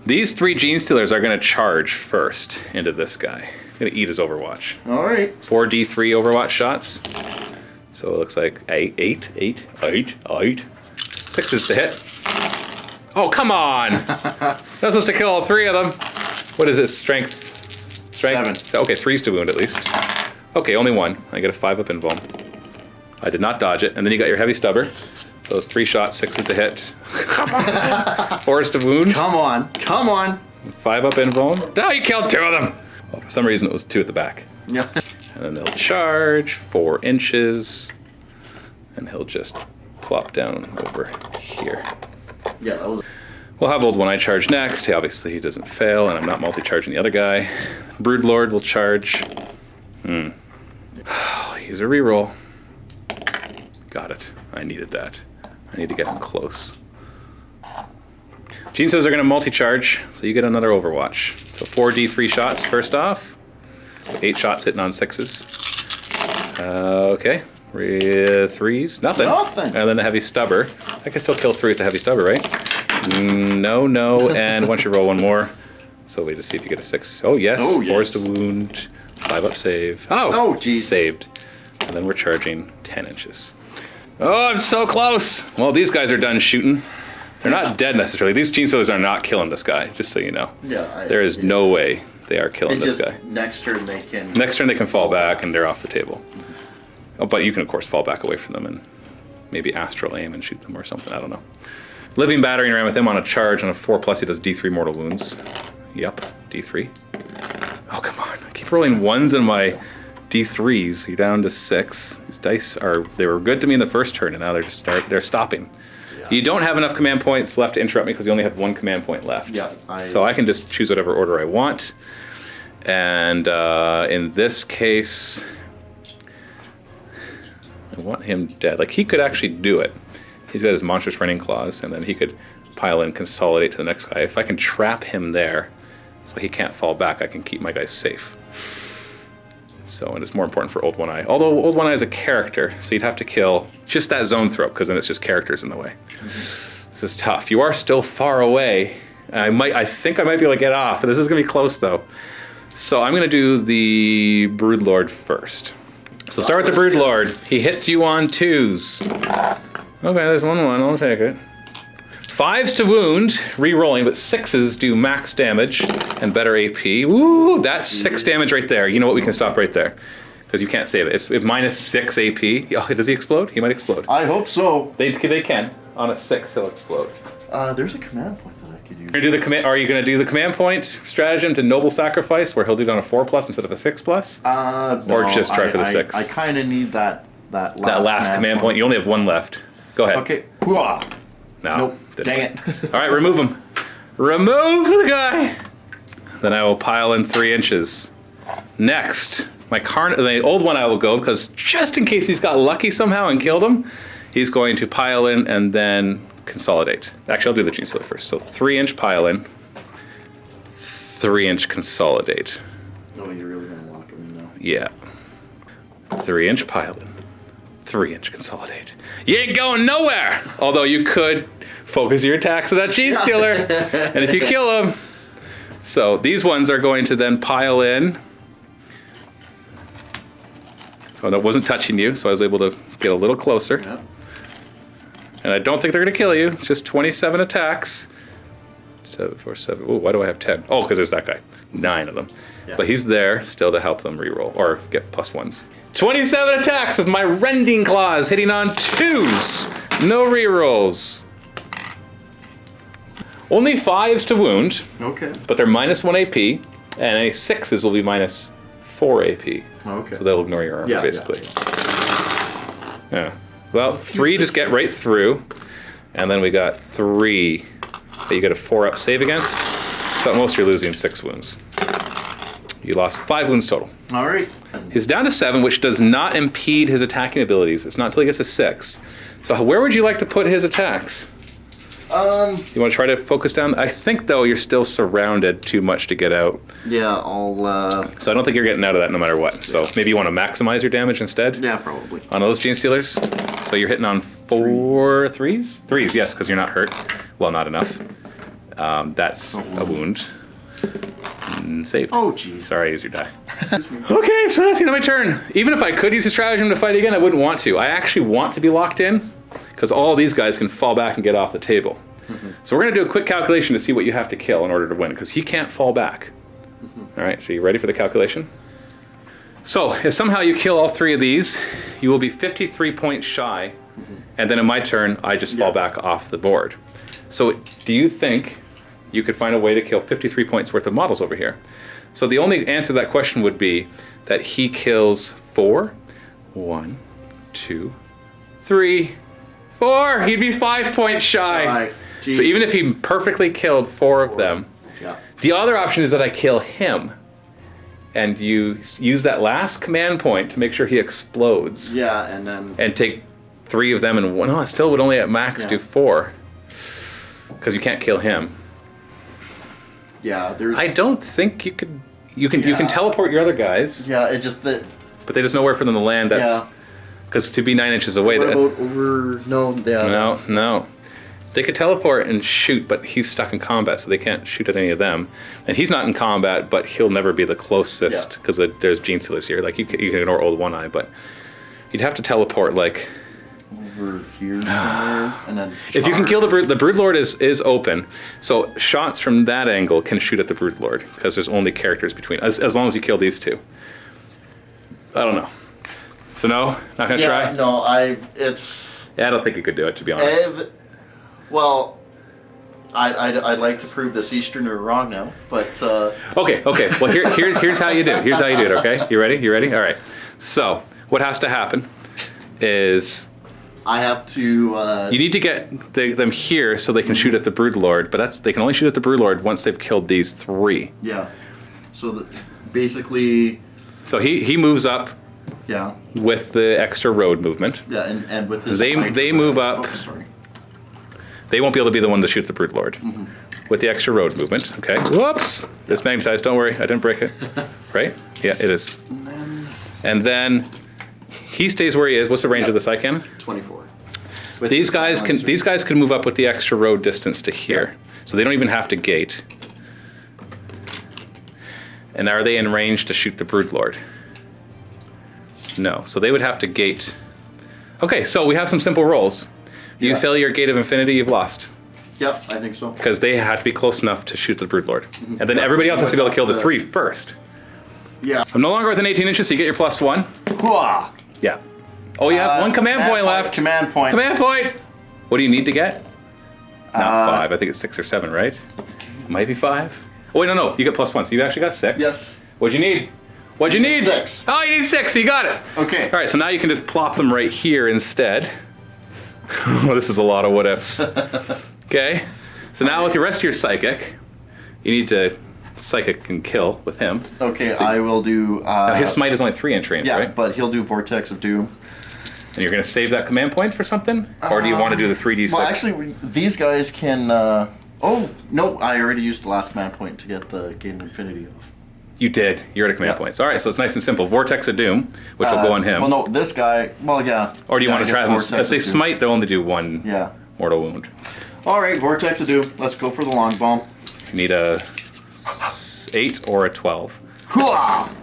These 3 Gene Stealers are going to charge first into this guy. Going to eat his Overwatch. All right. 4 D3 Overwatch shots. So it looks like 8. 6 is to hit. Oh, come on! Not supposed to kill all 3 of them. What is it? Strength? 7. So, okay, 3's to wound at least. Okay, only 1. I get a 5 up invuln. I did not dodge it. And then you got your heavy stubber. So 3 shots, 6 is to hit. 4 is to wound. Come on. 5 up invuln. Oh, you killed 2 of them! Well, for some reason it was 2 at the back. Yeah. And then they'll charge 4 inches. And he'll just plop down over here. Yeah, that was. We'll have old one eye charge next. Obviously he doesn't fail, and I'm not multi-charging the other guy. Broodlord will charge. Use a reroll. Got it. I needed that. I need to get him close. Gene says they're going to multi-charge, so you get another Overwatch. So 4 D3 shots first off. So 8 shots hitting on 6s. Okay. 3s. Nothing. And then the heavy stubber. I can still kill 3 with the heavy stubber, right? No. And once you roll 1 more. So we just see if you get a 6. Oh, yes. 4 is to wound. 5 up save. Oh, geez. Saved. And then we're charging 10 inches. Oh, I'm so close. Well, these guys are done shooting. They're not dead necessarily. These Gene Stealers are not killing this guy, just so you know. Yeah. There is no way they are killing this guy. Next turn they can. Next turn they can fall back and they're off the table. Oh, but you can of course fall back away from them and maybe astral aim and shoot them or something. I don't know. Living battering ram with him on a charge on a 4+. He does D3 mortal wounds. Yep, D3. Oh come on! I keep rolling 1s in my D3s. You're down to 6. These dice they were good to me in the first turn, and now they're stopping. Yeah. You don't have enough command points left to interrupt me because you only have 1 command point left. Yeah. So I can just choose whatever order I want. And in this case, I want him dead. Like, he could actually do it. He's got his monstrous running claws, and then he could pile in, consolidate to the next guy. If I can trap him there so he can't fall back, I can keep my guys safe. So, and it's more important for Old One Eye. Although Old One Eye is a character, so you'd have to kill just that zone throat, because then it's just characters in the way. This is tough. You are still far away. I think I might be able to get off, but this is going to be close, though. So I'm going to do the Broodlord first. So start with the Broodlord. He hits you on 2s. Okay, there's 1/1. I'll take it. 5s to wound, re-rolling, but 6s do max damage and better AP. Woo, that's 6 damage right there. You know what? We can stop right there because you can't save it. It's minus 6 AP. Oh, does he explode? He might explode. I hope so. They can. On a 6, he'll explode. There's a command point that I could use. Are you going to do the command point stratagem to Noble Sacrifice, where he'll do it on a 4+ instead of a 6+? No, or just try for the 6? I kind of need that last command point. You only have 1 left. Go ahead. Okay. Hooah. No. Nope. Dang it. All right, remove him. Remove the guy. Then I will pile in 3 inches. Next, the Old One I will go, because just in case he's got lucky somehow and killed him, he's going to pile in and then consolidate. Actually, I'll do the Gene Stealer first. So 3-inch pile in, 3-inch consolidate. Oh, you're really going to lock him in now. Yeah. 3-inch pile in, 3-inch consolidate. You ain't going nowhere! Although you could focus your attacks on that Gene Stealer, and if you kill him. So these ones are going to then pile in. So that wasn't touching you, so I was able to get a little closer. Yeah. And I don't think they're going to kill you. It's just 27 attacks. 7, 4, 7. Oh, why do I have 10? Oh, because there's that guy. 9 of them. Yeah. But he's there still to help them reroll or get +1s. 27 attacks with my rending claws, hitting on 2s. No rerolls. Only 5s to wound. Okay. But they're -1 AP, and any 6s will be -4 AP. Okay. So they'll ignore your armor, Yeah, basically. Yeah. Well, 3 just get right through, and then we got 3 that you get a 4-up save against. So at most you're losing 6 wounds. You lost 5 wounds total. All right. He's down to 7, which does not impede his attacking abilities. It's not until he gets to 6. So where would you like to put his attacks? You want to try to focus down? I think, though, you're still surrounded too much to get out. Yeah, I'll... So I don't think you're getting out of that no matter what. So maybe you want to maximize your damage instead? Yeah, probably. On those Gene Stealers? So you're hitting on 4 3s? 3s, yes, because you're not hurt. Well, not enough. That's a wound. Save. Oh, jeez. Sorry, I used your die. Okay, so that's the end of my turn. Even if I could use a stratagem to fight again, I wouldn't want to. I actually want to be locked in, because all these guys can fall back and get off the table. So we're going to do a quick calculation to see what you have to kill in order to win, because he can't fall back. All right, so you ready for the calculation? So if somehow you kill all 3 of these, you will be 53 points shy, and then in my turn, I just fall back off the board. So do you think you could find a way to kill 53 points worth of models over here? So the only answer to that question would be that he kills 4. 1, 2, 3, 4. He'd be 5 points shy. So even if he perfectly killed 4 of them, the other option is that I kill him, and you use that last command point to make sure he explodes. Yeah, and then... And take 3 of them and 1. No, it still would only at max do 4, because you can't kill him. Yeah, there's... I don't think you could. You can teleport your other guys. Yeah, it's just that... But there's nowhere for them to land. That's because to be 9 inches away. What about over... No, yeah. No. They could teleport and shoot, but he's stuck in combat, so they can't shoot at any of them. And he's not in combat, but he'll never be the closest, because there's Gene Stealers here. Like, you can ignore Old One Eye, but you'd have to teleport, like... Over here somewhere, and then... If you can kill the Broodlord is open, so shots from that angle can shoot at the Broodlord, because there's only characters between, as long as you kill these 2. I don't know. So no? Not gonna try? No, it's... Yeah, I don't think you could do it, to be honest. Well, I'd like to prove this Easterner wrong now, but... Okay. Well, here's how you do it. Here's how you do it, okay? You ready? All right. So, what has to happen is... I have to... You need to get them here so they can shoot at the Broodlord, but they can only shoot at the Broodlord once they've killed these 3. Yeah. So basically, So he moves up yeah, with the extra road movement. yeah, and with this, They move up. Oh, sorry. They won't be able to be the one to shoot the Broodlord. With the extra road movement, okay. Whoops! It's magnetized, don't worry, I didn't break it. Right? Yeah, it is. And then he stays where he is. What's the range of the side cannon? 24. These guys can move up with the extra road distance to here. So they don't even have to gate. And are they in range to shoot the Broodlord? No. So they would have to gate. Okay, so we have some simple rolls. You fail your Gate of Infinity, you've lost. Yep, I think so. Because they have to be close enough to shoot the Broodlord. And then everybody else has to be able to kill the 3 first. Yeah. I'm no longer within 18 inches, so you get your +1. Hooah! Yeah. Oh, you have one command point left. Command point. Command point! What do you need to get? Not 5, I think it's 6 or 7, right? Might be 5. Oh, wait, no, you get +1, so you actually got 6. Yes. What'd you need? What'd you need? 6. Oh, you need 6, so you got it. Okay. All right, so now you can just plop them right here instead. Oh, this is a lot of what ifs. Okay, so now with the rest of your psychic, you need to psychic and kill with him. Okay, so I will do. Now his smite is only 3-inch range, yeah, right? but he'll do Vortex of Doom. And you're going to save that command point for something, or do you want to do the 3d6? Well, actually, these guys can. Oh no, I already used the last command point to get the Gate of Infinity off. You did. You're at a command point. So, all right, so it's nice and simple. Vortex of Doom, which will go on him. Well, no, this guy. Well, yeah. Or do you want to try them? Vortex If they of Doom. smite, they'll only do 1 mortal wound. All right, Vortex of Doom. Let's go for the long bomb. You need a 8 or a 12. Hooah!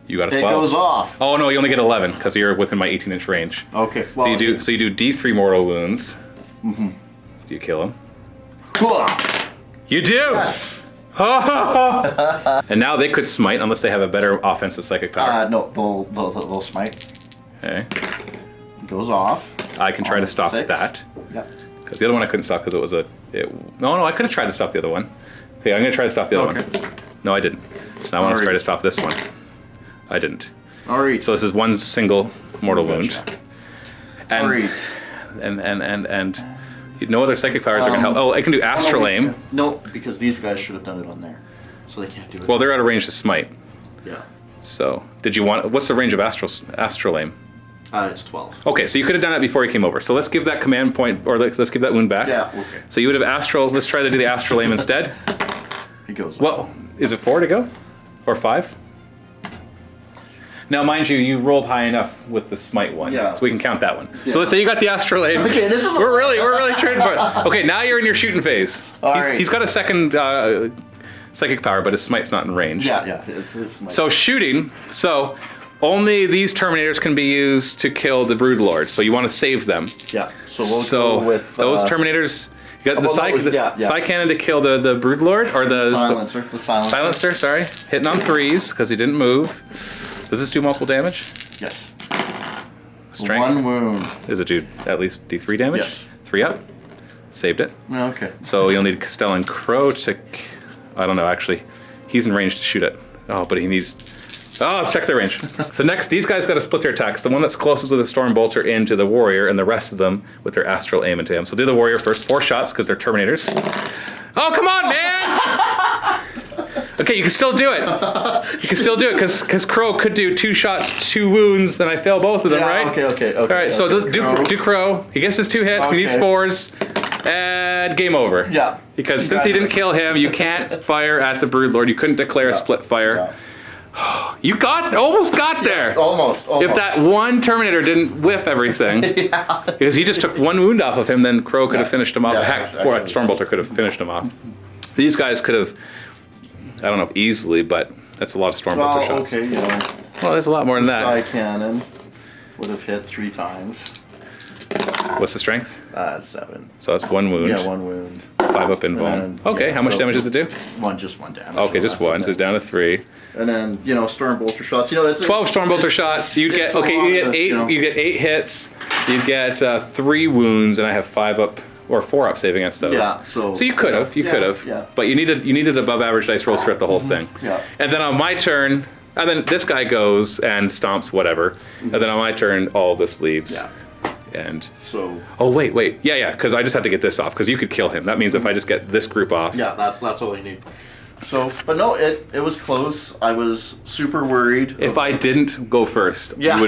You got a 12. It goes off. Oh no, you only get 11 because you're within my 18-inch range. Okay. Well, So you do D3 mortal wounds. Do you kill him? Hooah! You do. Yes. And now they could smite unless they have a better offensive psychic power. No, they'll smite. Okay. It goes off. I can try On to stop 6. that. Yep. Because the other one I couldn't stop because it was No, I could have tried to stop the other one. Okay, I'm gonna try to stop the other one. No, I didn't. So now I want to try to stop this one. I didn't. All right. So this is 1 single mortal wound. And, All right. And no other psychic powers are gonna help. Oh, I can do Astral Aim. No, because these guys should have done it on there, so they can't do it. Well, they're out of range to smite. Yeah. So, did you want? What's the range of Astral Aim? It's 12. Okay, so you could have done that before you came over. So let's give that command point, or let's give that wound back. Yeah. Okay. So you would have Astral. Let's try to do the Astral Aim instead. He goes. Well, is it 4 to go, or 5? Now, mind you, you rolled high enough with the smite one, so we can count that one. Yeah. So let's say you got the Astral Aim. Okay, this is. We're really trading for it. Okay, now you're in your shooting phase. All right. He's got a second psychic power, but his smite's not in range. Yeah. It's smite. So shooting. So only these Terminators can be used to kill the Broodlord. So you want to save them. Yeah. So we'll go with those Terminators. You got the side cannon to kill the Broodlord, or the silencer. The silencer. Silencer. Sorry, hitting on 3s because he didn't move. Does this do multiple damage? Yes. Strength. 1 wound. Does it do at least D3 damage? Yes. 3 up. Saved it. Okay. So you'll need Castell and Crow to. I don't know. Actually, he's in range to shoot it. Oh, but he needs. Oh, let's check their range. So next, these guys got to split their attacks. The one that's closest with a Storm Bolter into the Warrior, and the rest of them with their Astral Aim into him. So do the Warrior first. 4 shots because they're Terminators. Oh, come on, man! Okay, you can still do it. You can still do it because Crow could do 2 shots, 2 wounds, then I fail both of them, right? Okay. All right, so do Crow. He gets his 2 hits. He needs 4s. And game over. Yeah. Because since he didn't kill him, you can't fire at the Broodlord. You couldn't declare a split fire. Yeah. You almost got there. Almost. If that one Terminator didn't whiff everything, because he just took 1 wound off of him, then Crow could have finished him off. Heck, Stormbolter could have finished him off. These guys could have, I don't know if easily, but that's a lot of Stormbolter shots. Okay, Well, there's a lot more than that. Sky cannon would have hit 3 times. What's the strength? 7. So that's 1 wound. Yeah, 1 wound. 5 up in bone. Okay, how much damage does it do? Just one damage. Okay, just 1, so it's down to 3. And then, Stormbolter shots. That's 12 Stormbolter shots. You get 8. You get 8 hits. You get 3 wounds, and I have 5 up or 4 up save against those. Yeah. So you could have. You could have. Yeah. But you needed above average dice rolls throughout the whole thing. Yeah. And then on my turn, and then this guy goes and stomps whatever, and then on my turn, all this leaves. Yeah. And so. Oh wait. Yeah. Because I just have to get this off. Because you could kill him. That means if I just get this group off. Yeah, that's all you need. So, but no, it was close. I was super worried. If I didn't go first, Yeah. you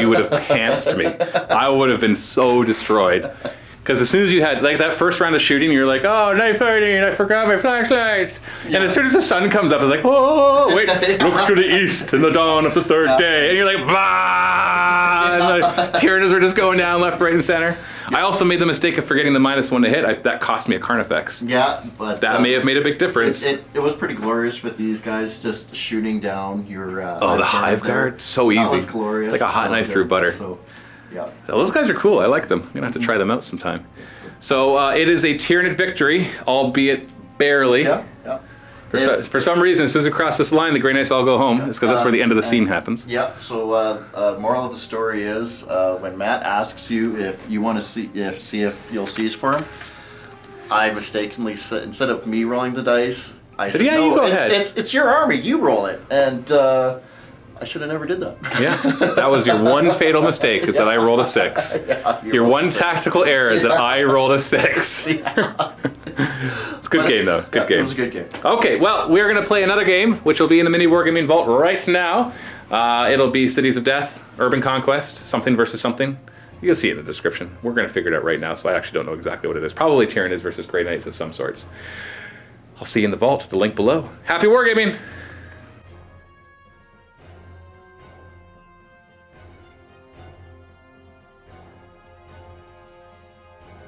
would have pantsed me. I would have been so destroyed. Because as soon as you had like that first round of shooting, you're like, oh, night fighting, I forgot my flashlights. And as soon as the sun comes up, it's like, oh, wait, look to the east in the dawn of the third day. And you're like, bah! And the Tyranids were just going down left, right, and center. I also made the mistake of forgetting the -1 to hit. That cost me a Carnifex. Yeah, but That may have made a big difference. It was pretty glorious with these guys just shooting down your. Oh, the hive guard, so easy. That was glorious. Like a hot knife through butter. So, yeah. Well, those guys are cool. I like them. I'm gonna have to try them out sometime. So it is a Tyranid victory, albeit barely. Yeah, yeah. For some reason, as soon as we cross this line, the Grey Knights all go home. It's because that's where the end of the scene happens. Yeah. So moral of the story is when Matt asks you if you want to see if you'll seize for him, I mistakenly said, instead of me rolling the dice, I said, yeah, no, you go ahead. It's your army. You roll it, and I should have never did that. Yeah, that was your one fatal mistake, is that I rolled a 6. Yeah, Your one tactical error is that I rolled a 6. Yeah. It's a good game, though. Good game. It was a good game. Okay, well, we're going to play another game, which will be in the MiniWarGaming vault right now. It'll be Cities of Death, Urban Conquest, something versus something. You'll see it in the description. We're going to figure it out right now, so I actually don't know exactly what it is. Probably Tyranids versus Grey Knights of some sorts. I'll see you in the vault, the link below. Happy wargaming!